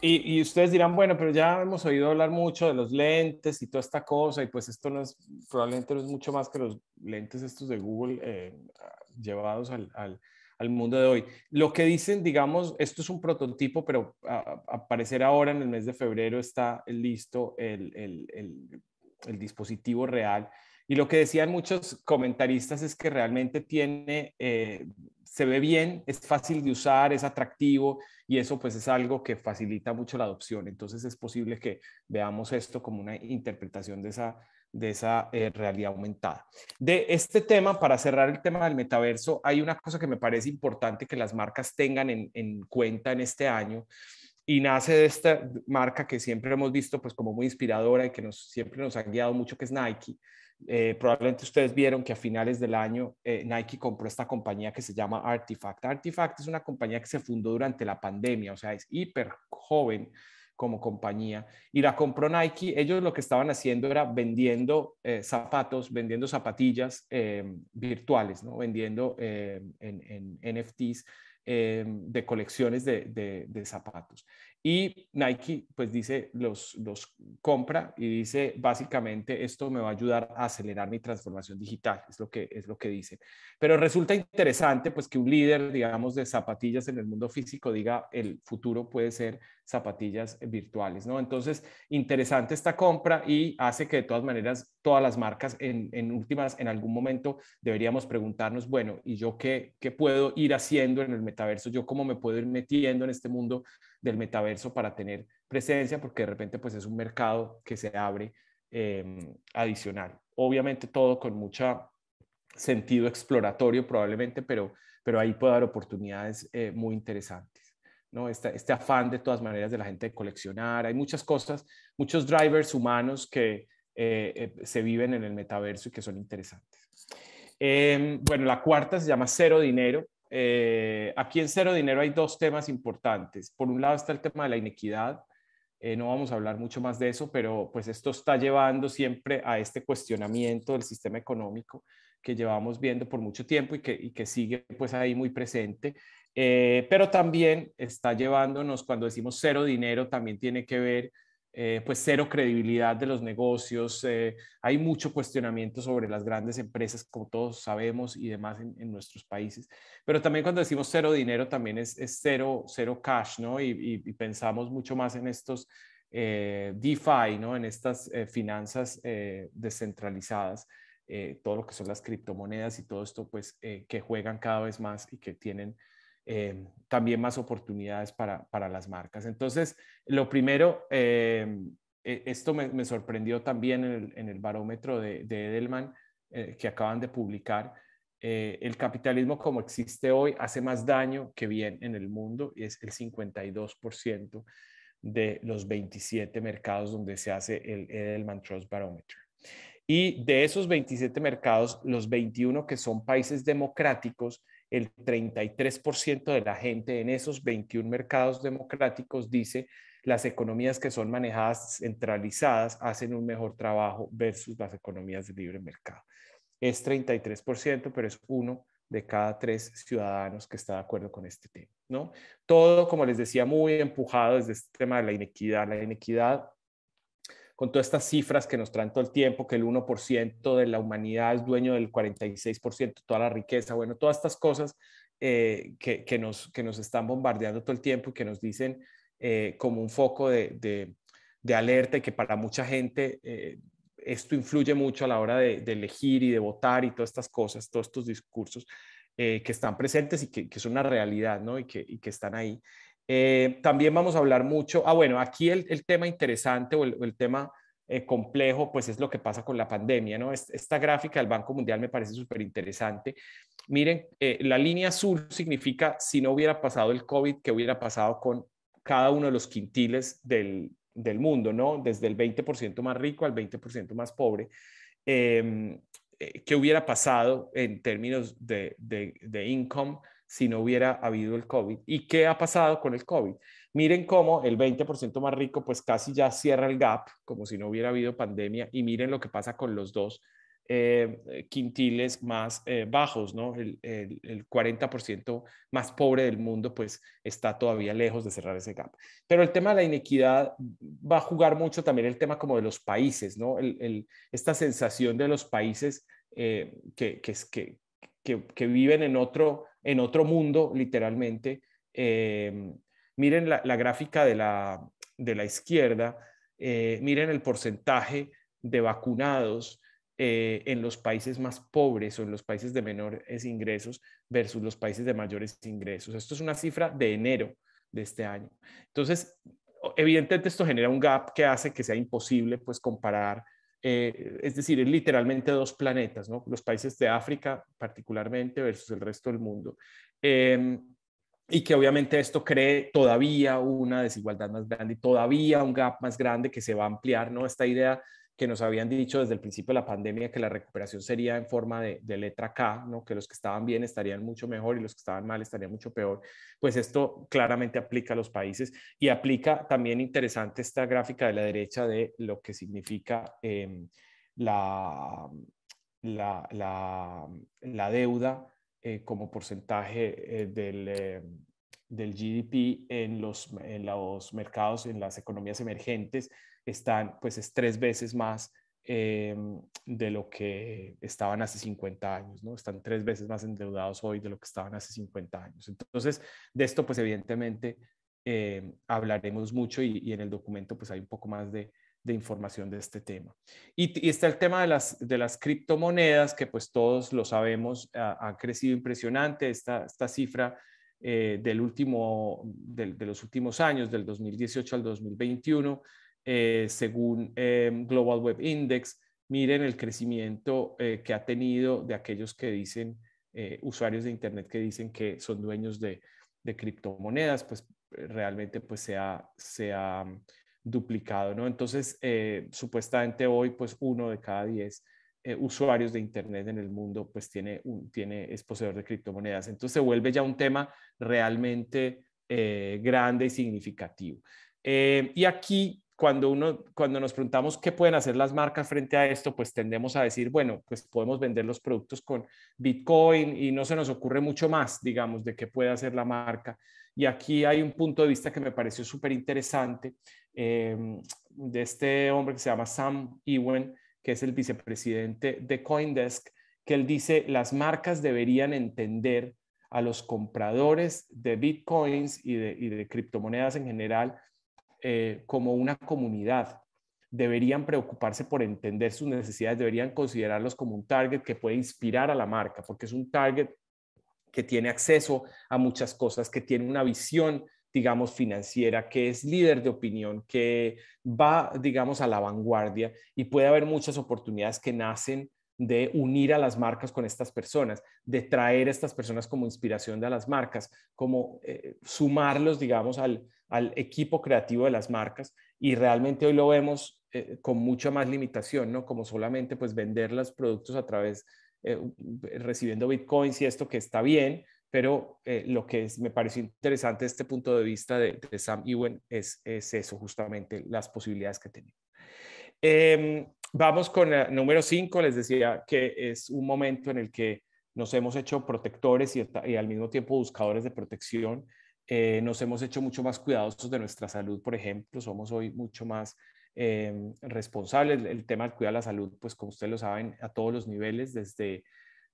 Y ustedes dirán, bueno, pero ya hemos oído hablar mucho de los lentes y toda esta cosa, y pues esto no es, probablemente no es mucho más que los lentes estos de Google llevados al mundo de hoy. Lo que dicen, digamos, esto es un prototipo, pero a parecer ahora en el mes de febrero está listo el dispositivo real. Y lo que decían muchos comentaristas es que realmente se ve bien, es fácil de usar, es atractivo, y eso pues es algo que facilita mucho la adopción. Entonces es posible que veamos esto como una interpretación de esa realidad aumentada. De este tema, para cerrar el tema del metaverso, hay una cosa que me parece importante que las marcas tengan en cuenta en este año, y nace de esta marca que siempre hemos visto pues como muy inspiradora y que siempre nos ha guiado mucho, que es Nike. Probablemente ustedes vieron que a finales del año Nike compró esta compañía que se llama Artifact. Artifact es una compañía que se fundó durante la pandemia, o sea, es hiper joven como compañía, y la compró Nike. Ellos lo que estaban haciendo era vendiendo zapatos, vendiendo zapatillas virtuales, ¿no? Vendiendo en NFTs de colecciones de zapatos. Y Nike pues dice, los compra y dice, básicamente esto me va a ayudar a acelerar mi transformación digital, es lo que dice. Pero resulta interesante pues que un líder, digamos, de zapatillas en el mundo físico diga, el futuro puede ser zapatillas virtuales, ¿no? Entonces, interesante esta compra, y hace que de todas maneras todas las marcas en últimas, en algún momento deberíamos preguntarnos, bueno, ¿y yo qué puedo ir haciendo en el metaverso? ¿Yo cómo me puedo ir metiendo en este mundo del metaverso para tener presencia? Porque de repente pues es un mercado que se abre adicional. Obviamente todo con mucho sentido exploratorio probablemente, pero ahí puede haber oportunidades muy interesantes, ¿no? Este afán de todas maneras de la gente de coleccionar. Hay muchas cosas, muchos drivers humanos que se viven en el metaverso y que son interesantes. Bueno, la cuarta se llama Cero Dinero. Aquí en Cero Dinero hay dos temas importantes. Por un lado está el tema de la inequidad. No vamos a hablar mucho más de eso, pero pues esto está llevando siempre a este cuestionamiento del sistema económico que llevamos viendo por mucho tiempo y que sigue pues ahí muy presente. Pero también está llevándonos, cuando decimos cero dinero, también tiene que ver pues cero credibilidad de los negocios. Hay mucho cuestionamiento sobre las grandes empresas, como todos sabemos, y demás en nuestros países. Pero también cuando decimos cero dinero, también es cero cash, ¿no? Y pensamos mucho más en estos DeFi, ¿no? En estas finanzas descentralizadas, todo lo que son las criptomonedas y todo esto, pues que juegan cada vez más y que tienen también más oportunidades para las marcas. Entonces, lo primero, esto me sorprendió también en el barómetro de Edelman que acaban de publicar. El capitalismo como existe hoy hace más daño que bien en el mundo, y es el 52% de los 27 mercados donde se hace el Edelman Trust Barometer. Y de esos 27 mercados, los 21 que son países democráticos, el 33% de la gente en esos 21 mercados democráticos dice las economías que son manejadas centralizadas hacen un mejor trabajo versus las economías de libre mercado. Es 33%, pero es 1 de cada 3 ciudadanos que está de acuerdo con este tema, ¿no? Todo, como les decía, muy empujado desde este tema de la inequidad. La inequidad, con todas estas cifras que nos traen todo el tiempo, que el 1% de la humanidad es dueño del 46% de toda la riqueza, bueno, todas estas cosas que nos están bombardeando todo el tiempo y que nos dicen como un foco de alerta, y que para mucha gente esto influye mucho a la hora de elegir y de votar y todas estas cosas, todos estos discursos que están presentes y que son una realidad, ¿no? y que están ahí. También vamos a hablar mucho, bueno, aquí el tema interesante o el tema complejo, pues es lo que pasa con la pandemia, ¿no? Esta gráfica del Banco Mundial me parece súper interesante. Miren, la línea azul significa si no hubiera pasado el COVID, ¿qué hubiera pasado con cada uno de los quintiles del mundo, ¿no? Desde el 20% más rico al 20% más pobre. ¿Qué hubiera pasado en términos de income si no hubiera habido el COVID? ¿Y qué ha pasado con el COVID? Miren cómo el 20% más rico pues casi ya cierra el gap, como si no hubiera habido pandemia, y miren lo que pasa con los dos quintiles más bajos, ¿no? El 40% más pobre del mundo pues está todavía lejos de cerrar ese gap. Pero el tema de la inequidad va a jugar mucho también el tema como de los países, ¿no? Esta sensación de los países que viven en otro mundo, literalmente. Miren la gráfica de la izquierda, miren el porcentaje de vacunados en los países más pobres o en los países de menores ingresos versus los países de mayores ingresos. Esto es una cifra de enero de este año. Entonces, evidentemente esto genera un gap que hace que sea imposible pues comparar, es decir, es literalmente dos planetas, ¿no? Los países de África particularmente versus el resto del mundo. Y que obviamente esto cree todavía una desigualdad más grande y todavía un gap más grande que se va a ampliar, ¿no? Esta idea que nos habían dicho desde el principio de la pandemia que la recuperación sería en forma de letra K, ¿no? Que los que estaban bien estarían mucho mejor y los que estaban mal estarían mucho peor. Pues esto claramente aplica a los países y aplica también interesante esta gráfica de la derecha de lo que significa la deuda como porcentaje del GDP en los mercados, en las economías emergentes, están, pues es 3 veces más de lo que estaban hace 50 años, ¿no? Están 3 veces más endeudados hoy de lo que estaban hace 50 años. Entonces, de esto, pues evidentemente hablaremos mucho y en el documento, pues hay un poco más de información de este tema. Y está el tema de las criptomonedas, que pues todos lo sabemos, ha crecido impresionante. Esta cifra de los últimos años, del 2018 al 2021, según Global Web Index, miren el crecimiento que ha tenido de aquellos que dicen, usuarios de Internet que dicen que son dueños de criptomonedas, pues realmente pues se ha duplicado, ¿no? Entonces, supuestamente hoy, pues 1 de cada 10 usuarios de Internet en el mundo, pues es poseedor de criptomonedas. Entonces, se vuelve ya un tema realmente grande y significativo. Y aquí, cuando nos preguntamos qué pueden hacer las marcas frente a esto, pues tendemos a decir, bueno, pues podemos vender los productos con Bitcoin y no se nos ocurre mucho más, digamos, de qué puede hacer la marca. Y aquí hay un punto de vista que me pareció súper interesante de este hombre que se llama Sam Ewen, que es el vicepresidente de CoinDesk, que él dice, las marcas deberían entender a los compradores de Bitcoins y de criptomonedas en general como una comunidad. Deberían preocuparse por entender sus necesidades, deberían considerarlos como un target que puede inspirar a la marca, porque es un target que tiene acceso a muchas cosas, que tiene una visión, digamos, financiera, que es líder de opinión, que va, digamos, a la vanguardia y puede haber muchas oportunidades que nacen de unir a las marcas con estas personas, de traer a estas personas como inspiración de las marcas, como sumarlos, digamos, al equipo creativo de las marcas y realmente hoy lo vemos con mucha más limitación, ¿no? Como solamente pues vender los productos a través recibiendo bitcoins y esto que está bien, pero lo que me pareció interesante de este punto de vista de Sam Ewen es eso, justamente las posibilidades que tenemos. Vamos con el número 5, les decía que es un momento en el que nos hemos hecho protectores y al mismo tiempo buscadores de protección. Nos hemos hecho mucho más cuidadosos de nuestra salud, por ejemplo, somos hoy mucho más responsables. El tema del cuidado de la salud, pues como ustedes lo saben, a todos los niveles,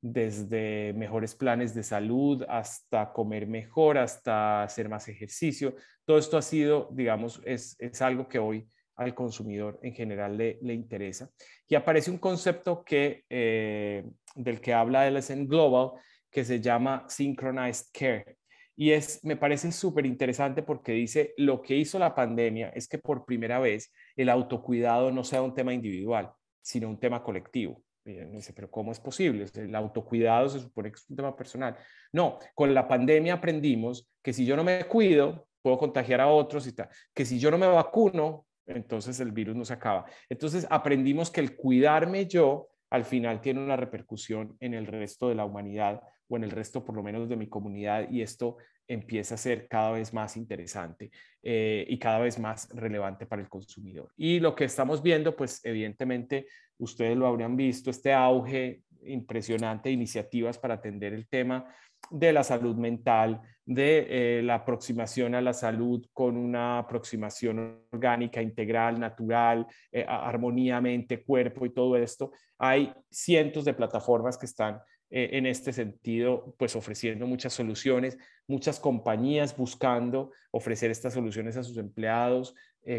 desde mejores planes de salud hasta comer mejor, hasta hacer más ejercicio. Todo esto ha sido, digamos, es algo que hoy al consumidor en general le interesa. Y aparece un concepto del que habla LSM Global, que se llama Synchronized Care. Y me parece súper interesante porque dice, lo que hizo la pandemia es que por primera vez el autocuidado no sea un tema individual, sino un tema colectivo. Y me dice, pero ¿cómo es posible? El autocuidado se supone que es un tema personal. No, con la pandemia aprendimos que si yo no me cuido, puedo contagiar a otros y tal. Que si yo no me vacuno, entonces el virus no se acaba. Entonces aprendimos que el cuidarme yo al final tiene una repercusión en el resto de la humanidad o en el resto por lo menos de mi comunidad y esto empieza a ser cada vez más interesante y cada vez más relevante para el consumidor. Y lo que estamos viendo, pues evidentemente ustedes lo habrán visto, este auge impresionante de iniciativas para atender el tema de la salud mental, de la aproximación a la salud con una aproximación orgánica, integral, natural, armonía, mente, cuerpo y todo esto. Hay cientos de plataformas que están en este sentido, pues ofreciendo muchas soluciones, muchas compañías buscando ofrecer estas soluciones a sus empleados,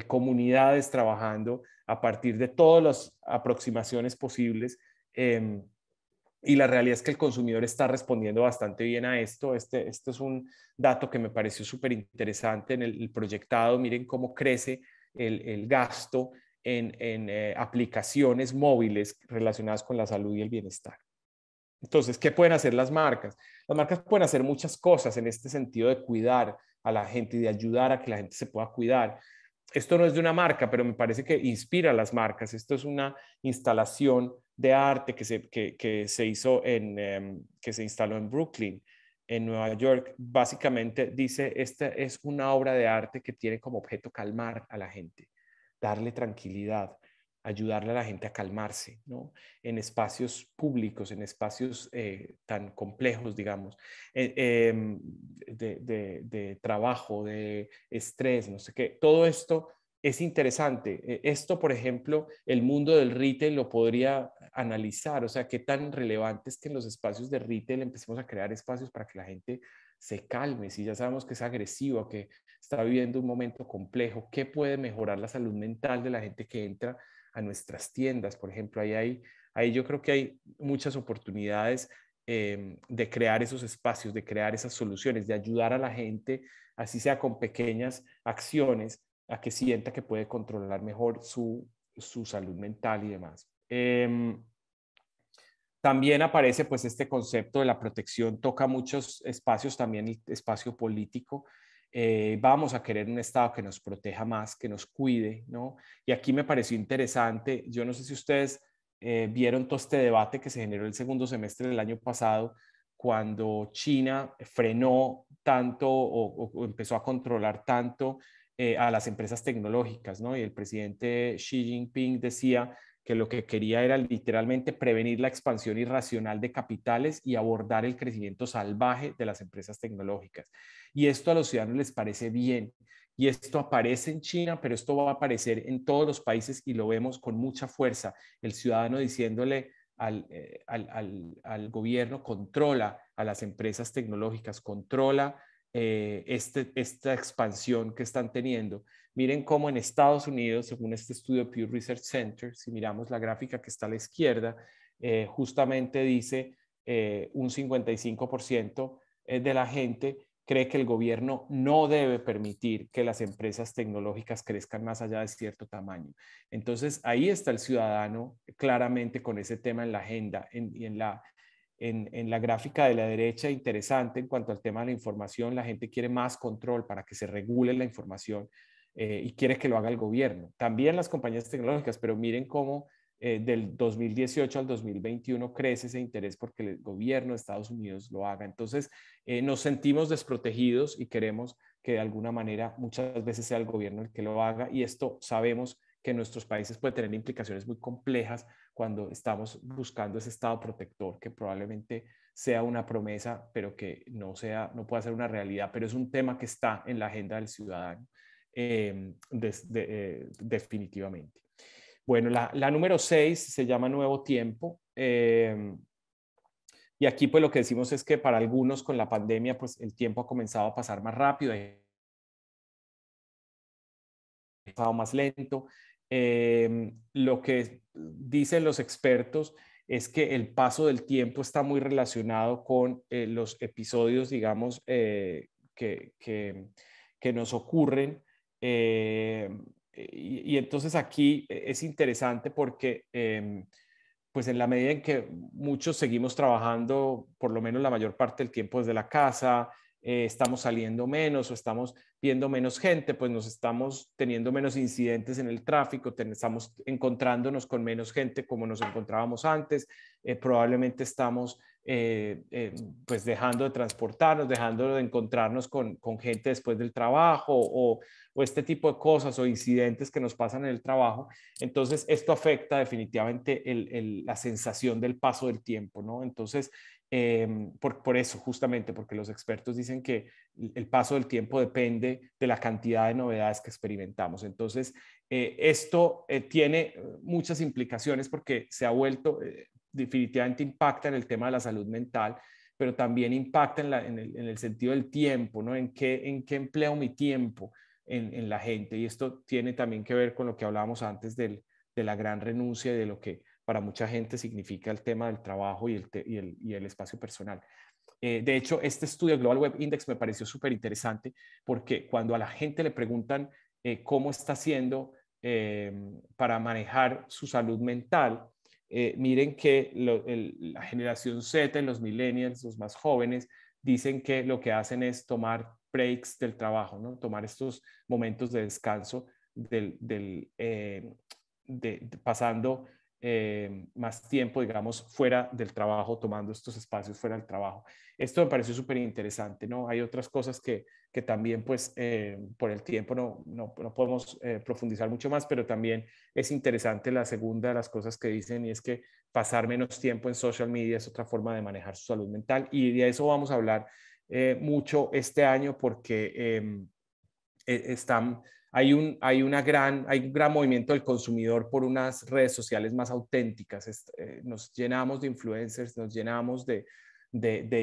comunidades trabajando a partir de todas las aproximaciones posibles. Y la realidad es que el consumidor está respondiendo bastante bien a esto. Este es un dato que me pareció súper interesante en el proyectado. Miren cómo crece el gasto en aplicaciones móviles relacionadas con la salud y el bienestar. Entonces, ¿qué pueden hacer las marcas? Las marcas pueden hacer muchas cosas en este sentido de cuidar a la gente y de ayudar a que la gente se pueda cuidar. Esto no es de una marca, pero me parece que inspira a las marcas. Esto es una instalación de arte que se hizo que se instaló en Brooklyn, en Nueva York. Básicamente dice, esta es una obra de arte que tiene como objeto calmar a la gente, darle tranquilidad, ayudarle a la gente a calmarse, ¿no? En espacios públicos, en espacios tan complejos, digamos, de trabajo, de estrés, no sé qué. Todo esto es interesante. Esto, por ejemplo, el mundo del retail lo podría analizar, o sea, qué tan relevante es que en los espacios de retail empecemos a crear espacios para que la gente se calme. Si ya sabemos que es agresivo, que está viviendo un momento complejo, ¿qué puede mejorar la salud mental de la gente que entra a nuestras tiendas? Por ejemplo, ahí yo creo que hay muchas oportunidades de crear esos espacios, de crear esas soluciones, de ayudar a la gente, así sea con pequeñas acciones, a que sienta que puede controlar mejor su salud mental y demás. También aparece pues este concepto de la protección, toca muchos espacios, también el espacio político. Vamos a querer un Estado que nos proteja más, que nos cuide, ¿no? Y aquí me pareció interesante, yo no sé si ustedes vieron todo este debate que se generó el segundo semestre del año pasado, cuando China frenó tanto o empezó a controlar tanto a las empresas tecnológicas, ¿no? Y el presidente Xi Jinping decía que lo que quería era literalmente prevenir la expansión irracional de capitales y abordar el crecimiento salvaje de las empresas tecnológicas. Y esto a los ciudadanos les parece bien. Y esto aparece en China, pero esto va a aparecer en todos los países y lo vemos con mucha fuerza. El ciudadano diciéndole al gobierno, controla a las empresas tecnológicas, controla esta expansión que están teniendo. Miren cómo en Estados Unidos, según este estudio Pew Research Center, si miramos la gráfica que está a la izquierda, justamente dice un 55% de la gente cree que el gobierno no debe permitir que las empresas tecnológicas crezcan más allá de cierto tamaño. Entonces, ahí está el ciudadano claramente con ese tema en la agenda y en la gráfica de la derecha, interesante en cuanto al tema de la información. La gente quiere más control para que se regule la información y quiere que lo haga el gobierno. También las compañías tecnológicas, pero miren cómo del 2018 al 2021 crece ese interés porque el gobierno de Estados Unidos lo haga. Entonces, nos sentimos desprotegidos y queremos que de alguna manera muchas veces sea el gobierno el que lo haga, y esto sabemos que en nuestros países puede tener implicaciones muy complejas cuando estamos buscando ese estado protector, que probablemente sea una promesa, pero que no pueda ser una realidad, pero es un tema que está en la agenda del ciudadano definitivamente. Bueno, la número 6 se llama Nuevo Tiempo. Y aquí pues lo que decimos es que para algunos con la pandemia pues el tiempo ha comenzado a pasar más rápido, ha pasado más lento. Lo que dicen los expertos es que el paso del tiempo está muy relacionado con los episodios, digamos, que nos ocurren. Y entonces aquí es interesante porque pues en la medida en que muchos seguimos trabajando, por lo menos la mayor parte del tiempo desde la casa, estamos saliendo menos o estamos viendo menos gente, pues nos estamos teniendo menos incidentes en el tráfico, estamos encontrándonos con menos gente como nos encontrábamos antes, probablemente estamos pues dejando de transportarnos, dejando de encontrarnos con gente después del trabajo o este tipo de cosas o incidentes que nos pasan en el trabajo. Entonces, esto afecta definitivamente la sensación del paso del tiempo, ¿no? Entonces, por eso, justamente, porque los expertos dicen que el paso del tiempo depende de la cantidad de novedades que experimentamos. Entonces, esto tiene muchas implicaciones porque se ha vuelto, definitivamente impacta en el tema de la salud mental, pero también impacta en el sentido del tiempo, ¿no? ¿En qué empleo mi tiempo en la gente? Y esto tiene también que ver con lo que hablábamos antes de la gran renuncia y de lo que para mucha gente significa el tema del trabajo y el espacio personal. De hecho, este estudio Global Web Index me pareció súper interesante porque cuando a la gente le preguntan cómo está haciendo para manejar su salud mental, miren que la generación Z, los millennials, los más jóvenes, dicen que lo que hacen es tomar breaks del trabajo, ¿no? Tomar estos momentos de descanso pasando más tiempo, digamos, fuera del trabajo, tomando estos espacios fuera del trabajo. Esto me pareció súper interesante, ¿no? Hay otras cosas que también, pues, por el tiempo no podemos profundizar mucho más, pero también es interesante la segunda de las cosas que dicen, y es que pasar menos tiempo en social media es otra forma de manejar su salud mental, y de eso vamos a hablar mucho este año porque hay un gran movimiento del consumidor por unas redes sociales más auténticas. Nos llenamos de influencers, nos llenamos de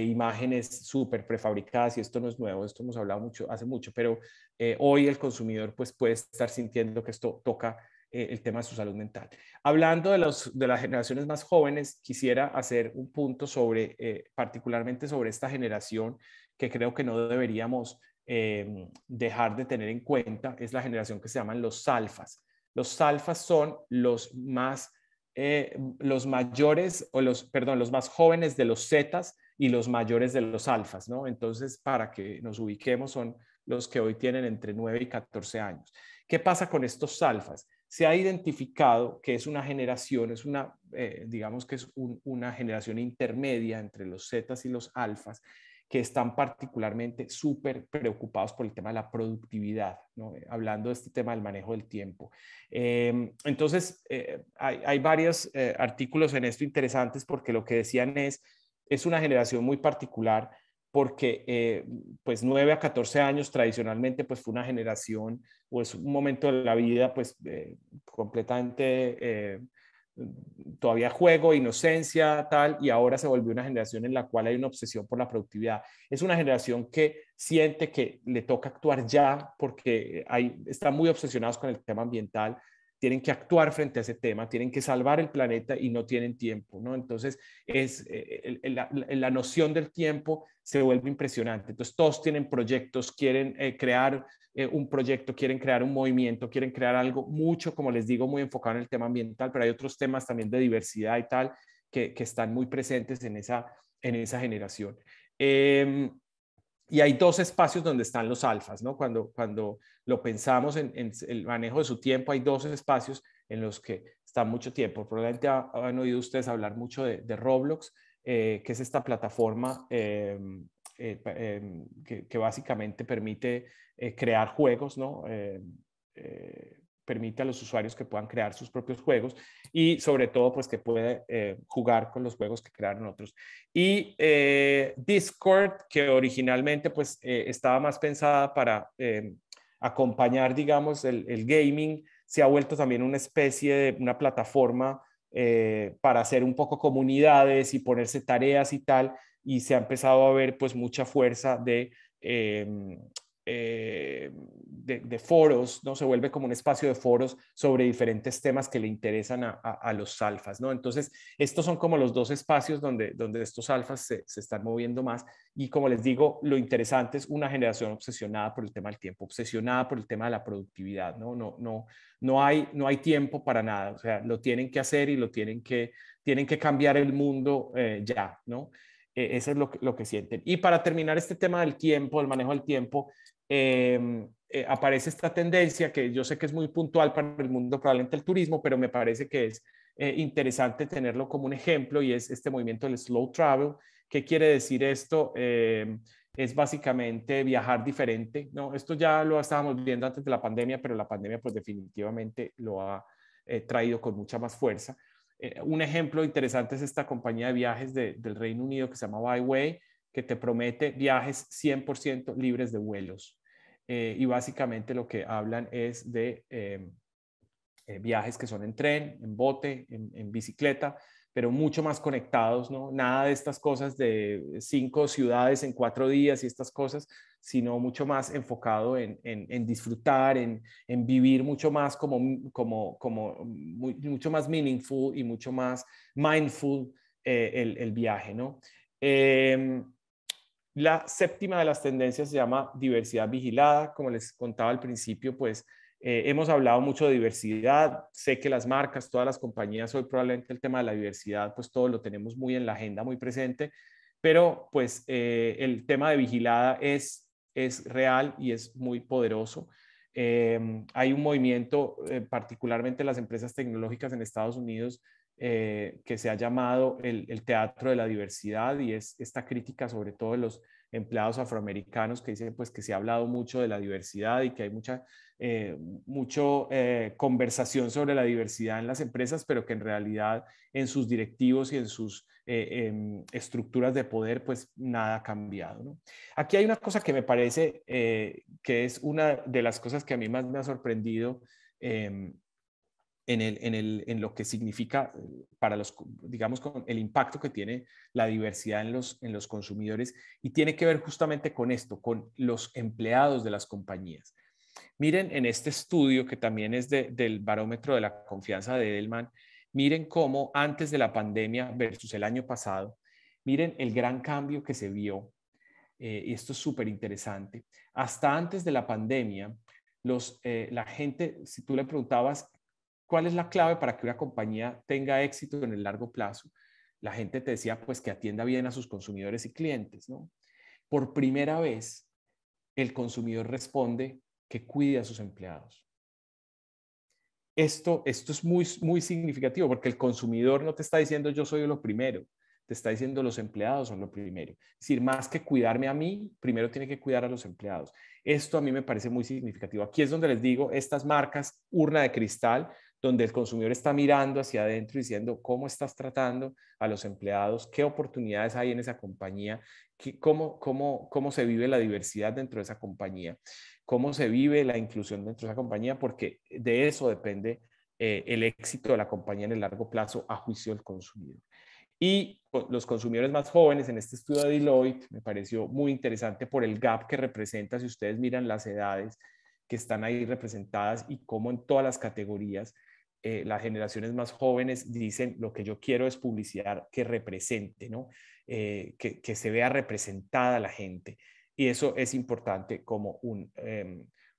imágenes súper prefabricadas, y esto no es nuevo, esto hemos hablado hace mucho, pero hoy el consumidor pues, puede estar sintiendo que esto toca el tema de su salud mental. Hablando de las generaciones más jóvenes, quisiera hacer un punto particularmente sobre esta generación que creo que no deberíamos dejar de tener en cuenta. Es la generación que se llaman los alfas. Los alfas son los más jóvenes de los zetas y los mayores de los alfas, ¿no? Entonces, para que nos ubiquemos, son los que hoy tienen entre 9 y 14 años. ¿Qué pasa con estos alfas? Se ha identificado que es una generación, digamos que es una generación intermedia entre los zetas y los alfas, que están particularmente súper preocupados por el tema de la productividad, ¿no? Hablando de este tema del manejo del tiempo. Entonces, hay varios artículos en esto interesantes porque lo que decían es una generación muy particular porque pues 9 a 14 años tradicionalmente pues fue una generación o es un momento de la vida pues completamente todavía juego, inocencia, tal, y ahora se volvió una generación en la cual hay una obsesión por la productividad. Es una generación que siente que le toca actuar ya porque están muy obsesionados con el tema ambiental, tienen que actuar frente a ese tema, tienen que salvar el planeta y no tienen tiempo, ¿no? Entonces, la noción del tiempo se vuelve impresionante. Entonces, todos tienen proyectos, quieren crear un proyecto, quieren crear un movimiento, quieren crear algo mucho, como les digo, muy enfocado en el tema ambiental, pero hay otros temas también de diversidad y tal que están muy presentes en esa generación. Y hay dos espacios donde están los alfas, ¿no? Cuando lo pensamos en el manejo de su tiempo, hay dos espacios en los que está mucho tiempo. Probablemente han oído ustedes hablar mucho de Roblox, que es esta plataforma que básicamente permite crear juegos, ¿no? Permite a los usuarios que puedan crear sus propios juegos y sobre todo pues que puede jugar con los juegos que crearon otros. Y Discord, que originalmente pues estaba más pensada para acompañar, digamos, el gaming, se ha vuelto también una especie de una plataforma para hacer un poco comunidades y ponerse tareas y tal, y se ha empezado a ver pues mucha fuerza de foros, ¿no? Se vuelve como un espacio de foros sobre diferentes temas que le interesan a los alfas, ¿no? Entonces, estos son como los dos espacios donde estos alfas se están moviendo más, y como les digo, lo interesante es una generación obsesionada por el tema del tiempo, obsesionada por el tema de la productividad, ¿no? No hay tiempo para nada, o sea, lo tienen que hacer y tienen que cambiar el mundo ya, ¿no? Eso es lo que sienten. Y para terminar este tema del tiempo, del manejo del tiempo, aparece esta tendencia que yo sé que es muy puntual para el mundo, probablemente el turismo, pero me parece que es interesante tenerlo como un ejemplo, y es este movimiento del slow travel. ¿Qué quiere decir esto? Es básicamente viajar diferente, ¿no? Esto ya lo estábamos viendo antes de la pandemia, pero la pandemia pues definitivamente lo ha traído con mucha más fuerza. Un ejemplo interesante es esta compañía de viajes del Reino Unido que se llama Byway, que te promete viajes 100% libres de vuelos. Y básicamente lo que hablan es de viajes que son en tren, en bote, en bicicleta, pero mucho más conectados, ¿no? Nada de estas cosas de 5 ciudades en 4 días y estas cosas, sino mucho más enfocado en disfrutar, en vivir mucho más mucho más meaningful y mucho más mindful el viaje, ¿no? La séptima de las tendencias se llama diversidad vigilada. Como les contaba al principio, pues hemos hablado mucho de diversidad. Sé que las marcas, todas las compañías, hoy probablemente el tema de la diversidad, pues todo lo tenemos muy en la agenda, muy presente, pero pues el tema de vigilada es real y es muy poderoso. Hay un movimiento, particularmente en las empresas tecnológicas en Estados Unidos, que se ha llamado el teatro de la diversidad, y es esta crítica sobre todo de los empleados afroamericanos, que dicen pues que se ha hablado mucho de la diversidad y que hay mucha conversación sobre la diversidad en las empresas, pero que en realidad en sus directivos y en sus estructuras de poder pues nada ha cambiado, ¿no? Aquí hay una cosa que me parece que es una de las cosas que a mí más me ha sorprendido en lo que significa para los, digamos, con el impacto que tiene la diversidad en los consumidores, y tiene que ver justamente con esto, con los empleados de las compañías. Miren en este estudio, que también es del barómetro de la confianza de Edelman, miren cómo antes de la pandemia versus el año pasado, miren el gran cambio que se vio, y esto es súper interesante. Hasta antes de la pandemia, la gente, si tú le preguntabas ¿cuál es la clave para que una compañía tenga éxito en el largo plazo? La gente te decía pues que atienda bien a sus consumidores y clientes, ¿no? Por primera vez, el consumidor responde que cuide a sus empleados. Esto es muy, muy significativo, porque el consumidor no te está diciendo yo soy lo primero, te está diciendo los empleados son lo primero. Es decir, más que cuidarme a mí, primero tiene que cuidar a los empleados. Esto a mí me parece muy significativo. Aquí es donde les digo, estas marcas urna de cristal, donde el consumidor está mirando hacia adentro y diciendo cómo estás tratando a los empleados, qué oportunidades hay en esa compañía, cómo se vive la diversidad dentro de esa compañía, cómo se vive la inclusión dentro de esa compañía, porque de eso depende el éxito de la compañía en el largo plazo a juicio del consumidor. Y los consumidores más jóvenes, en este estudio de Deloitte, me pareció muy interesante por el gap que representa. Si ustedes miran las edades que están ahí representadas y cómo en todas las categorías las generaciones más jóvenes dicen lo que yo quiero es publicidad que represente, ¿no? Que se vea representada la gente. Y eso es importante como un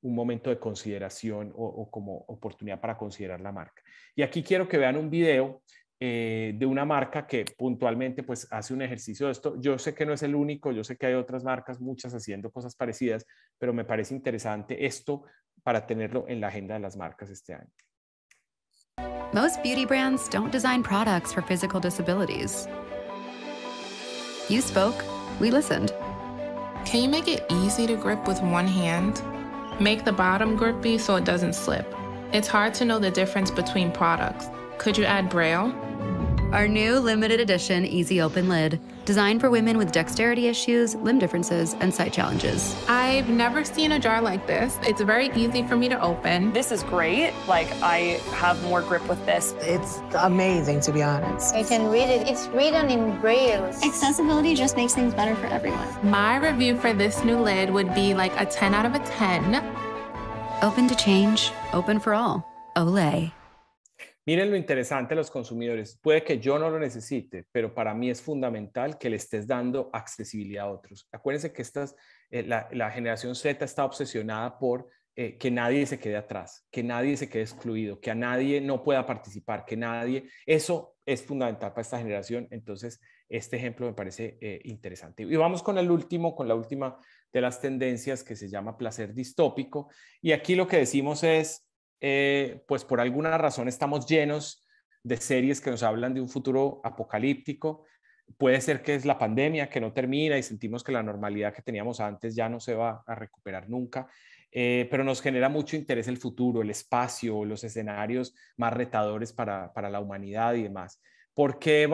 momento de consideración o como oportunidad para considerar la marca. Y aquí quiero que vean un video de una marca que puntualmente pues hace un ejercicio de esto. Yo sé que no es el único, yo sé que hay otras marcas, muchas haciendo cosas parecidas, pero me parece interesante esto para tenerlo en la agenda de las marcas este año. Most beauty brands don't design products for physical disabilities. You spoke, we listened. Can you make it easy to grip with one hand? Make the bottom grippy so it doesn't slip. It's hard to know the difference between products. Could you add Braille? Our new limited edition Easy Open Lid, designed for women with dexterity issues, limb differences, and sight challenges. I've never seen a jar like this. It's very easy for me to open. This is great. Like, I have more grip with this. It's amazing, to be honest. I can read it. It's written in Braille. Accessibility just makes things better for everyone. My review for this new lid would be like a 10 out of a 10. Open to change, open for all. Olay. Miren lo interesante de los consumidores. Puede que yo no lo necesite, pero para mí es fundamental que le estés dando accesibilidad a otros. Acuérdense que la generación Z está obsesionada por que nadie se quede atrás, que nadie se quede excluido, que a nadie no pueda participar, que nadie... Eso es fundamental para esta generación. Entonces, este ejemplo me parece interesante. Y vamos con la última de las tendencias, que se llama placer distópico. Y aquí lo que decimos es... pues por alguna razón estamos llenos de series que nos hablan de un futuro apocalíptico. Puede ser que es la pandemia que no termina y sentimos que la normalidad que teníamos antes ya no se va a recuperar nunca, pero nos genera mucho interés el futuro, el espacio, los escenarios más retadores para la humanidad y demás. ¿Por qué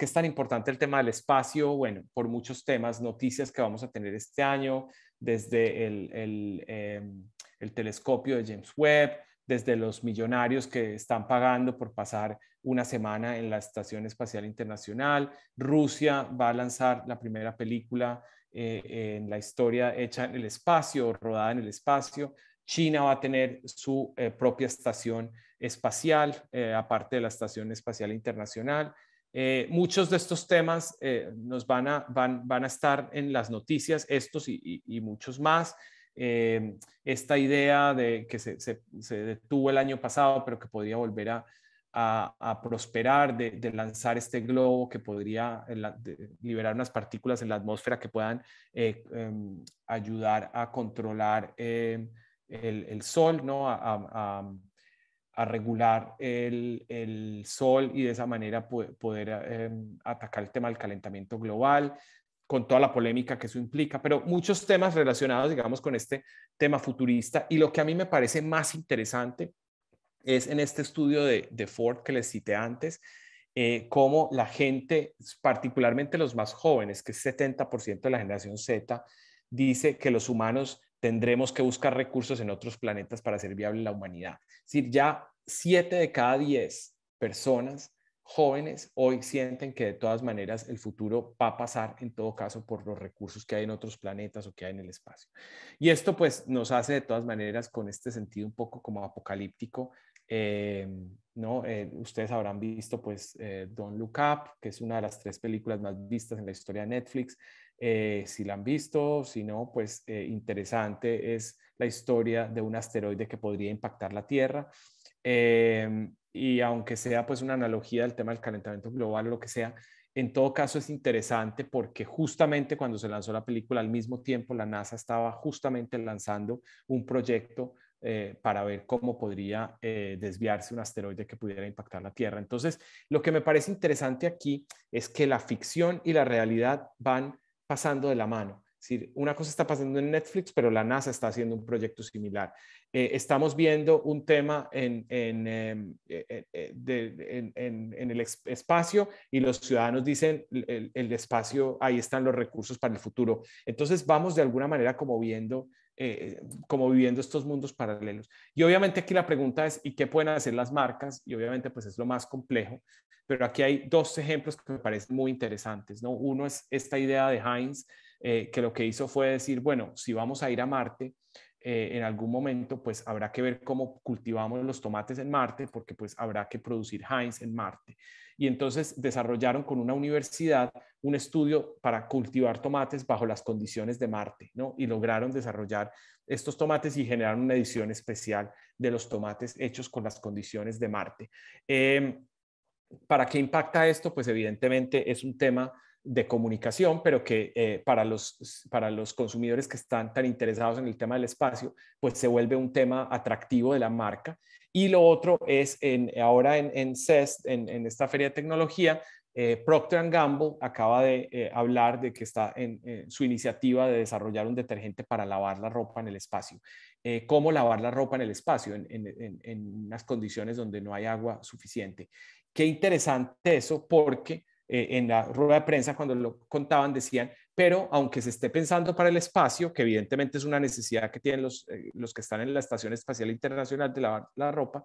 es tan importante el tema del espacio? Bueno, por muchos temas, noticias que vamos a tener este año, desde el telescopio de James Webb, desde los millonarios que están pagando por pasar una semana en la Estación Espacial Internacional. Rusia va a lanzar la primera película en la historia hecha en el espacio, rodada en el espacio. China va a tener su propia estación espacial, aparte de la Estación Espacial Internacional. Muchos de estos temas van a estar en las noticias, estos y muchos más. Esta idea de que se detuvo el año pasado, pero que podría volver a prosperar, de lanzar este globo que podría liberar unas partículas en la atmósfera que puedan ayudar a controlar el sol, ¿no? A regular el sol y de esa manera poder atacar el tema del calentamiento global, con toda la polémica que eso implica, pero muchos temas relacionados, digamos, con este tema futurista. Y lo que a mí me parece más interesante es en este estudio de Ford que les cité antes, cómo la gente, particularmente los más jóvenes, que es 70% de la generación Z, dice que los humanos tendremos que buscar recursos en otros planetas para hacer viable la humanidad. Es decir, ya 7 de cada 10 personas jóvenes hoy sienten que de todas maneras el futuro va a pasar en todo caso por los recursos que hay en otros planetas o que hay en el espacio. Y esto pues nos hace de todas maneras con este sentido un poco como apocalíptico, ¿no? Ustedes habrán visto pues Don't Look Up, que es una de las 3 películas más vistas en la historia de Netflix. Si la han visto, si no, pues interesante es la historia de un asteroide que podría impactar la Tierra. Y aunque sea pues una analogía del tema del calentamiento global o lo que sea, en todo caso es interesante porque justamente cuando se lanzó la película, al mismo tiempo la NASA estaba justamente lanzando un proyecto para ver cómo podría desviarse un asteroide que pudiera impactar la Tierra. Entonces, lo que me parece interesante aquí es que la ficción y la realidad van pasando de la mano. Es decir, una cosa está pasando en Netflix, pero la NASA está haciendo un proyecto similar. Estamos viendo un tema en el espacio y los ciudadanos dicen, el espacio, ahí están los recursos para el futuro. Entonces vamos de alguna manera como viviendo estos mundos paralelos. Y obviamente aquí la pregunta es, ¿y qué pueden hacer las marcas? Y obviamente pues es lo más complejo, pero aquí hay 2 ejemplos que me parecen muy interesantes, ¿no? Uno es esta idea de Heinz, que lo que hizo fue decir, bueno, si vamos a ir a Marte, en algún momento pues habrá que ver cómo cultivamos los tomates en Marte, porque pues habrá que producir Heinz en Marte. Y entonces desarrollaron con una universidad un estudio para cultivar tomates bajo las condiciones de Marte, ¿no? Y lograron desarrollar estos tomates y generaron una edición especial de los tomates hechos con las condiciones de Marte. ¿Para qué impacta esto? Pues evidentemente es un tema de comunicación, pero que para los consumidores que están tan interesados en el tema del espacio, pues se vuelve un tema atractivo de la marca. Y lo otro es ahora en CES, en esta feria de tecnología, Procter & Gamble acaba de hablar de que está en su iniciativa de desarrollar un detergente para lavar la ropa en el espacio. ¿Cómo lavar la ropa en el espacio? En unas condiciones donde no hay agua suficiente. Qué interesante eso, porque en la rueda de prensa cuando lo contaban decían, pero aunque se esté pensando para el espacio, que evidentemente es una necesidad que tienen los que están en la Estación Espacial Internacional de lavar la ropa,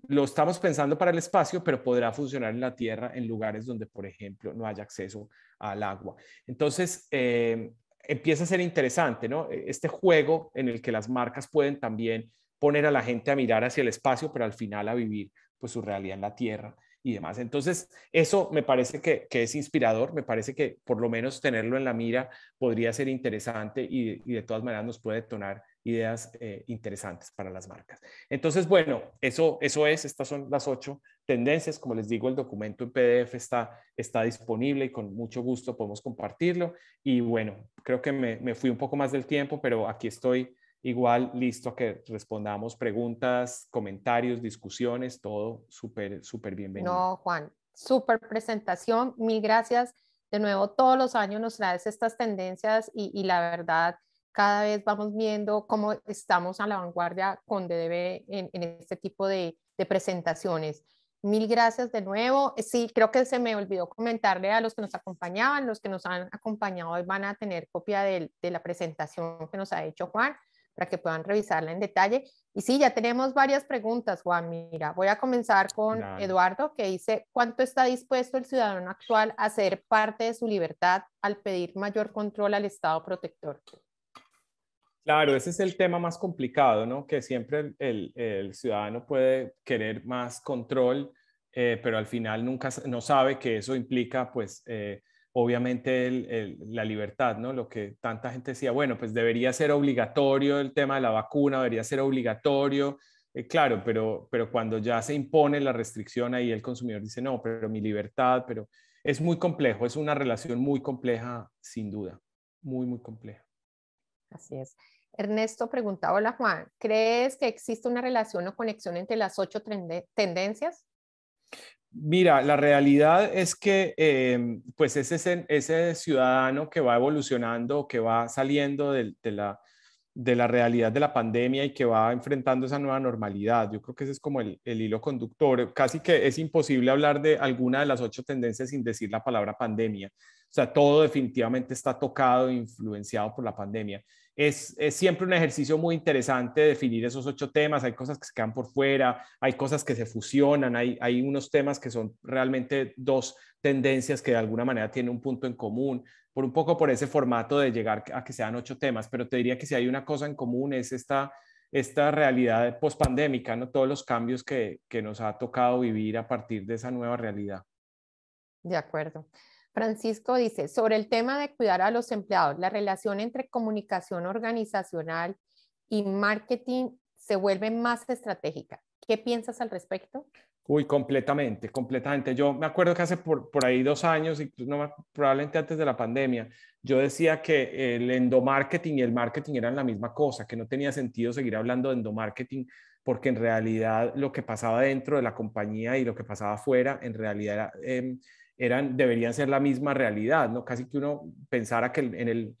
lo estamos pensando para el espacio, pero podrá funcionar en la Tierra en lugares donde, por ejemplo, no haya acceso al agua. Entonces, empieza a ser interesante, ¿no? Este juego en el que las marcas pueden también poner a la gente a mirar hacia el espacio, pero al final a vivir pues su realidad en la Tierra y demás. Entonces, eso me parece que es inspirador, me parece que por lo menos tenerlo en la mira podría ser interesante y de todas maneras nos puede detonar ideas interesantes para las marcas. Entonces, bueno, estas son las 8 tendencias. Como les digo, el documento en PDF está disponible y con mucho gusto podemos compartirlo. Y bueno, creo que me fui un poco más del tiempo, pero aquí estoy igual listo a que respondamos preguntas, comentarios, discusiones, todo súper, súper bienvenido. No, Juan, súper presentación. Mil gracias. De nuevo, todos los años nos traes estas tendencias y la verdad, cada vez vamos viendo cómo estamos a la vanguardia con DDB en este tipo de presentaciones. Mil gracias de nuevo. Sí, creo que se me olvidó comentarle a los que nos acompañaban, los que nos han acompañado hoy van a tener copia de la presentación que nos ha hecho Juan para que puedan revisarla en detalle. Y sí, ya tenemos varias preguntas, Juan. Mira, voy a comenzar con Eduardo, que dice, ¿cuánto está dispuesto el ciudadano actual a ser parte de su libertad al pedir mayor control al Estado protector? Claro, ese es el tema más complicado, ¿no? Que siempre el ciudadano puede querer más control, pero al final nunca no sabe que eso implica, pues, obviamente la libertad, ¿no? Lo que tanta gente decía, bueno, pues debería ser obligatorio el tema de la vacuna, debería ser obligatorio, claro, pero cuando ya se impone la restricción ahí el consumidor dice, no, pero mi libertad, pero es muy complejo, es una relación muy compleja, sin duda, muy, muy compleja. Así es. Ernesto preguntaba, hola Juan, ¿crees que existe una relación o conexión entre las 8 tendencias? Mira, la realidad es que pues ese ciudadano que va evolucionando, que va saliendo de la realidad de la pandemia y que va enfrentando esa nueva normalidad, yo creo que ese es como el hilo conductor. Casi que es imposible hablar de alguna de las 8 tendencias sin decir la palabra pandemia. O sea, todo definitivamente está tocado e influenciado por la pandemia. Es siempre un ejercicio muy interesante definir esos 8 temas. Hay cosas que se quedan por fuera, hay cosas que se fusionan, hay unos temas que son realmente 2 tendencias que de alguna manera tienen un punto en común, un poco por ese formato de llegar a que sean 8 temas, pero te diría que si hay una cosa en común es esta realidad pospandémica, ¿no? Todos los cambios que nos ha tocado vivir a partir de esa nueva realidad. De acuerdo. Francisco dice, sobre el tema de cuidar a los empleados, la relación entre comunicación organizacional y marketing se vuelve más estratégica. ¿Qué piensas al respecto? Uy, completamente, completamente. Yo me acuerdo que hace por ahí 2 años, incluso probablemente antes de la pandemia, yo decía que el endomarketing y el marketing eran la misma cosa, que no tenía sentido seguir hablando de endomarketing porque en realidad lo que pasaba dentro de la compañía y lo que pasaba afuera en realidad deberían ser la misma realidad, ¿no? Casi que uno pensara que en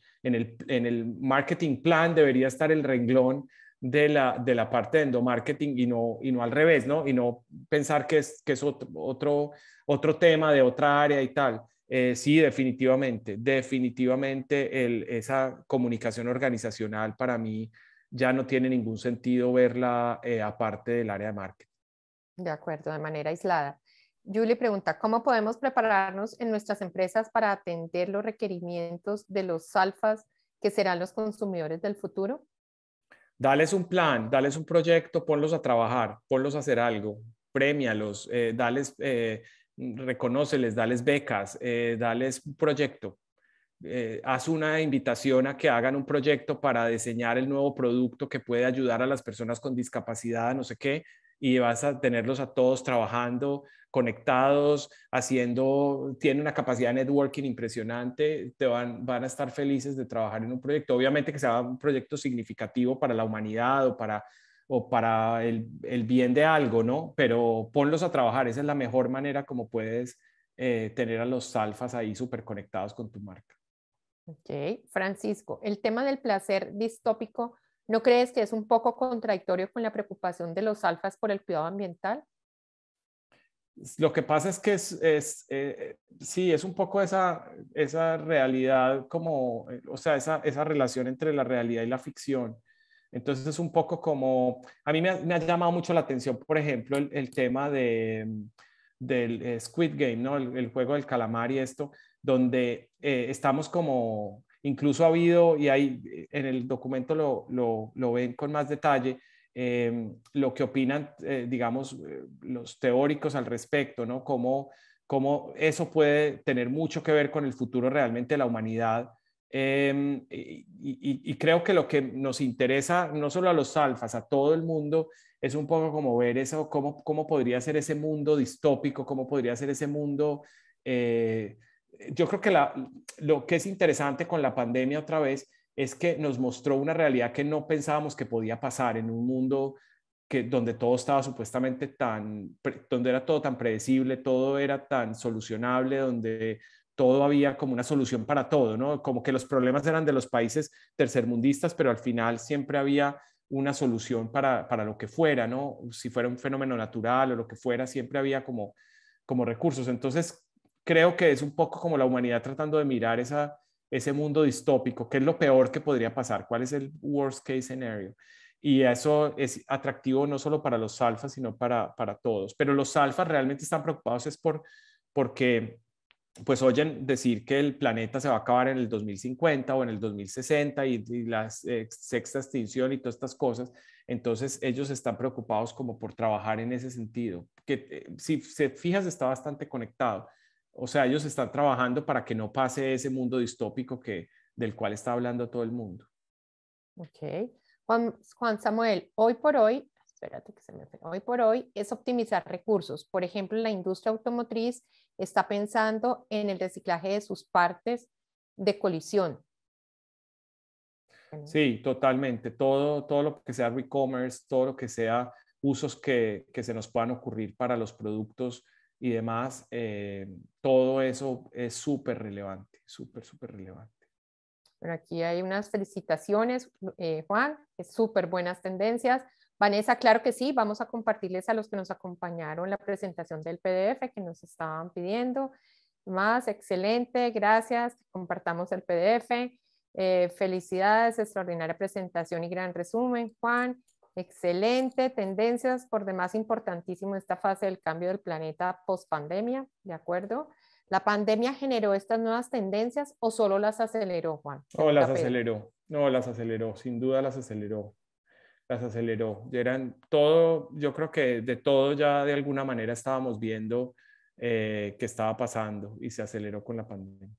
el marketing plan debería estar el renglón de la parte de endomarketing y no al revés, ¿no? Y no pensar que es otro tema de otra área y tal. Sí, definitivamente esa comunicación organizacional para mí ya no tiene ningún sentido verla aparte del área de marketing. De acuerdo, de manera aislada. Julie pregunta, ¿cómo podemos prepararnos en nuestras empresas para atender los requerimientos de los alfas que serán los consumidores del futuro? Dales un plan, dales un proyecto, ponlos a trabajar, ponlos a hacer algo, premialos, reconóceles, dales becas, dales un proyecto. Haz una invitación a que hagan un proyecto para diseñar el nuevo producto que puede ayudar a las personas con discapacidad, no sé qué, y vas a tenerlos a todos trabajando, conectados, tienen una capacidad de networking impresionante, van a estar felices de trabajar en un proyecto. Obviamente que sea un proyecto significativo para la humanidad o para el bien de algo, ¿no? Pero ponlos a trabajar, esa es la mejor manera como puedes tener a los alfas ahí súper conectados con tu marca. Ok, Francisco, el tema del placer distópico, ¿no crees que es un poco contradictorio con la preocupación de los alfas por el cuidado ambiental? Lo que pasa es que sí, es un poco esa realidad como, o sea, esa relación entre la realidad y la ficción. Entonces es un poco como, a mí me ha llamado mucho la atención, por ejemplo, el tema del Squid Game, ¿no? El juego del calamar y esto, donde estamos como, incluso ha habido, y ahí en el documento lo ven con más detalle, lo que opinan, digamos, los teóricos al respecto, ¿no? Cómo eso puede tener mucho que ver con el futuro realmente de la humanidad. Y creo que lo que nos interesa, no solo a los alfas, a todo el mundo, es un poco como ver eso, cómo podría ser ese mundo distópico, cómo podría ser ese mundo. Yo creo que lo que es interesante con la pandemia otra vez es que nos mostró una realidad que no pensábamos que podía pasar en un mundo donde todo estaba supuestamente donde era todo tan predecible, todo era tan solucionable, donde todo había como una solución para todo, ¿no? Como que los problemas eran de los países tercermundistas, pero al final siempre había una solución para lo que fuera, ¿no? Si fuera un fenómeno natural o lo que fuera, siempre había como recursos. Entonces, creo que es un poco como la humanidad tratando de mirar ese mundo distópico, qué es lo peor que podría pasar, cuál es el worst case scenario. Y eso es atractivo no solo para los alfas, sino para todos. Pero los alfas realmente están preocupados porque pues oyen decir que el planeta se va a acabar en el 2050 o en el 2060 y la sexta extinción y todas estas cosas. Entonces ellos están preocupados como por trabajar en ese sentido, que si se fijas está bastante conectado. O sea, ellos están trabajando para que no pase ese mundo distópico del cual está hablando todo el mundo. Ok. Juan Samuel, hoy por hoy, espérate que se me fue, hoy por hoy es optimizar recursos. Por ejemplo, la industria automotriz está pensando en el reciclaje de sus partes de colisión. Sí, totalmente. Todo lo que sea e-commerce, todo lo que sea usos que se nos puedan ocurrir para los productos y demás, todo eso es súper relevante, súper relevante. Bueno, aquí hay unas felicitaciones, Juan, es súper buenas tendencias. Vanessa, claro que sí, vamos a compartirles a los que nos acompañaron la presentación del PDF que nos estaban pidiendo. Más, excelente, gracias, compartamos el PDF. Felicidades, extraordinaria presentación y gran resumen, Juan. Excelente, tendencias, por demás importantísimo esta fase del cambio del planeta post pandemia, ¿de acuerdo? ¿La pandemia generó estas nuevas tendencias o solo las aceleró, Juan? No, las aceleró. No, las aceleró. Sin duda las aceleró. Las aceleró. Yo creo que de todo ya de alguna manera estábamos viendo qué estaba pasando y se aceleró con la pandemia.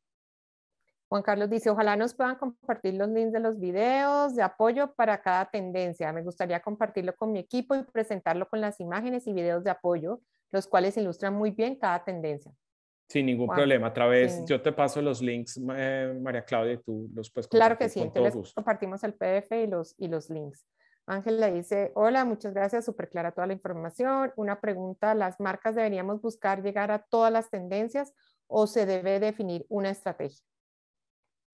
Juan Carlos dice, ojalá nos puedan compartir los links de los videos de apoyo para cada tendencia. Me gustaría compartirlo con mi equipo y presentarlo con las imágenes y videos de apoyo, los cuales ilustran muy bien cada tendencia. Sin ningún problema. Yo te paso los links, María Claudia, y tú los puedes compartir. Claro que sí, entonces compartimos el PDF y los links. Ángela dice, hola, muchas gracias, súper clara toda la información. Una pregunta, ¿las marcas deberíamos buscar llegar a todas las tendencias o se debe definir una estrategia?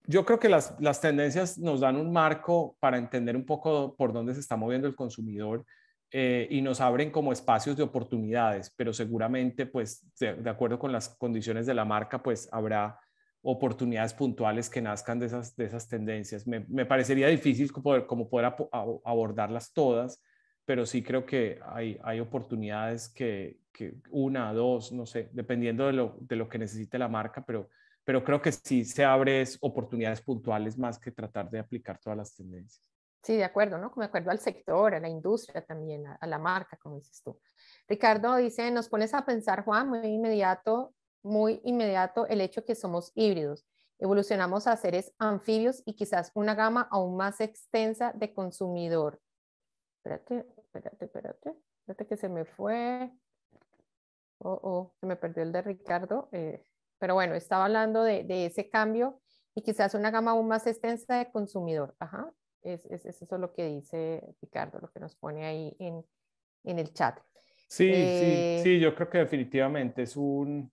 Yo creo que las tendencias nos dan un marco para entender un poco por dónde se está moviendo el consumidor. Y nos abren como espacios de oportunidades, pero seguramente pues de acuerdo con las condiciones de la marca pues habrá oportunidades puntuales que nazcan de esas tendencias. Me parecería difícil poder abordarlas todas, pero sí creo que hay oportunidades que una, dos, no sé, dependiendo de lo que necesite la marca, pero creo que sí se abre oportunidades puntuales más que tratar de aplicar todas las tendencias. Sí, de acuerdo, ¿no? Me acuerdo al sector, a la industria también, a la marca, como dices tú. Ricardo dice, nos pones a pensar, Juan, muy inmediato el hecho que somos híbridos. Evolucionamos a seres anfibios y quizás una gama aún más extensa de consumidor. Espérate que se me fue. Se me perdió el de Ricardo. Pero bueno, estaba hablando de ese cambio y quizás una gama aún más extensa de consumidor. Ajá. Es eso lo que dice Ricardo, lo que nos pone ahí en el chat. Sí, yo creo que definitivamente es un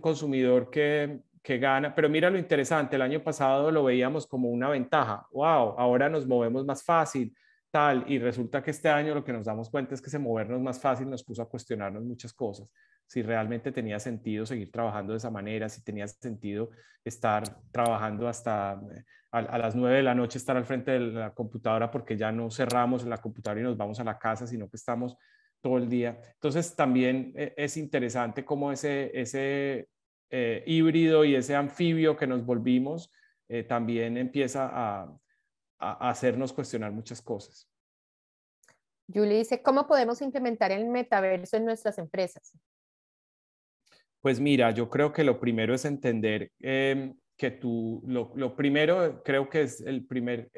consumidor que gana, pero mira lo interesante, el año pasado lo veíamos como una ventaja, wow, ahora nos movemos más fácil, tal, y resulta que este año lo que nos damos cuenta es que ese movernos más fácil nos puso a cuestionarnos muchas cosas, si realmente tenía sentido seguir trabajando de esa manera, si tenía sentido estar trabajando hasta a las 9 de la noche, estar al frente de la computadora porque ya no cerramos la computadora y nos vamos a la casa, sino que estamos todo el día. Entonces también es interesante cómo ese híbrido y ese anfibio que nos volvimos también empieza a hacernos cuestionar muchas cosas. Julie dice, ¿cómo podemos implementar el metaverso en nuestras empresas? Pues mira, yo creo que lo primero es entender lo primero, creo que es el primer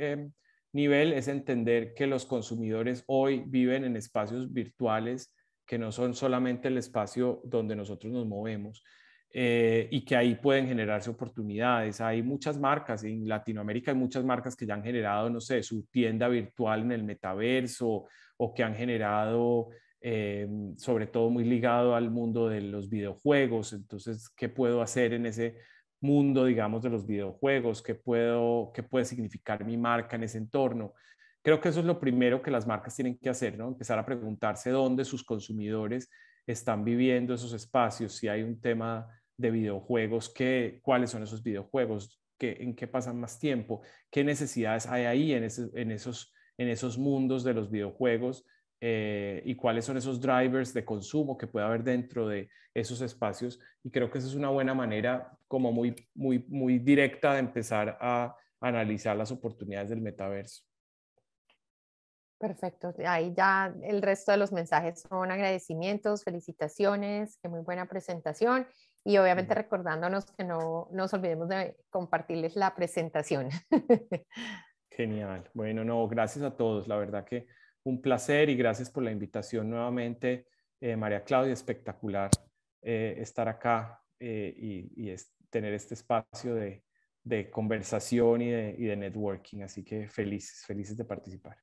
nivel, es entender que los consumidores hoy viven en espacios virtuales que no son solamente el espacio donde nosotros nos movemos. y que ahí pueden generarse oportunidades. Hay muchas marcas, en Latinoamérica hay muchas marcas que ya han generado, no sé, su tienda virtual en el metaverso o que han generado, sobre todo muy ligado al mundo de los videojuegos. Entonces, ¿qué puedo hacer en ese mundo, digamos, de los videojuegos? ¿Qué puede significar mi marca en ese entorno? Creo que eso es lo primero que las marcas tienen que hacer, ¿no? Empezar a preguntarse dónde sus consumidores están viviendo esos espacios. Si hay un tema de videojuegos, ¿cuáles son esos videojuegos? ¿En qué pasan más tiempo? ¿Qué necesidades hay ahí en esos mundos de los videojuegos? Y cuáles son esos drivers de consumo que puede haber dentro de esos espacios. Y creo que esa es una buena manera, como muy directa, de empezar a analizar las oportunidades del metaverso. Perfecto. Ahí ya el resto de los mensajes son agradecimientos, felicitaciones, que muy buena presentación y obviamente recordándonos que no nos olvidemos de compartirles la presentación. Genial. Bueno, no, gracias a todos. La verdad que un placer y gracias por la invitación nuevamente, María Claudia. Espectacular estar acá y tener este espacio de conversación y de networking. Así que felices de participar.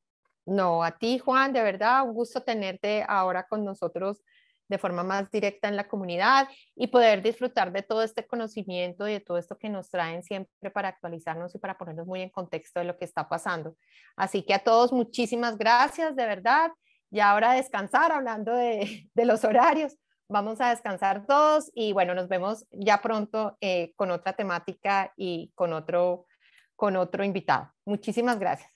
No, a ti, Juan, de verdad, un gusto tenerte ahora con nosotros de forma más directa en la comunidad y poder disfrutar de todo este conocimiento y de todo esto que nos traen siempre para actualizarnos y para ponernos muy en contexto de lo que está pasando. Así que a todos, muchísimas gracias, de verdad. Ya ahora a descansar, hablando de los horarios. Vamos a descansar todos y bueno, nos vemos ya pronto con otra temática y con otro invitado. Muchísimas gracias.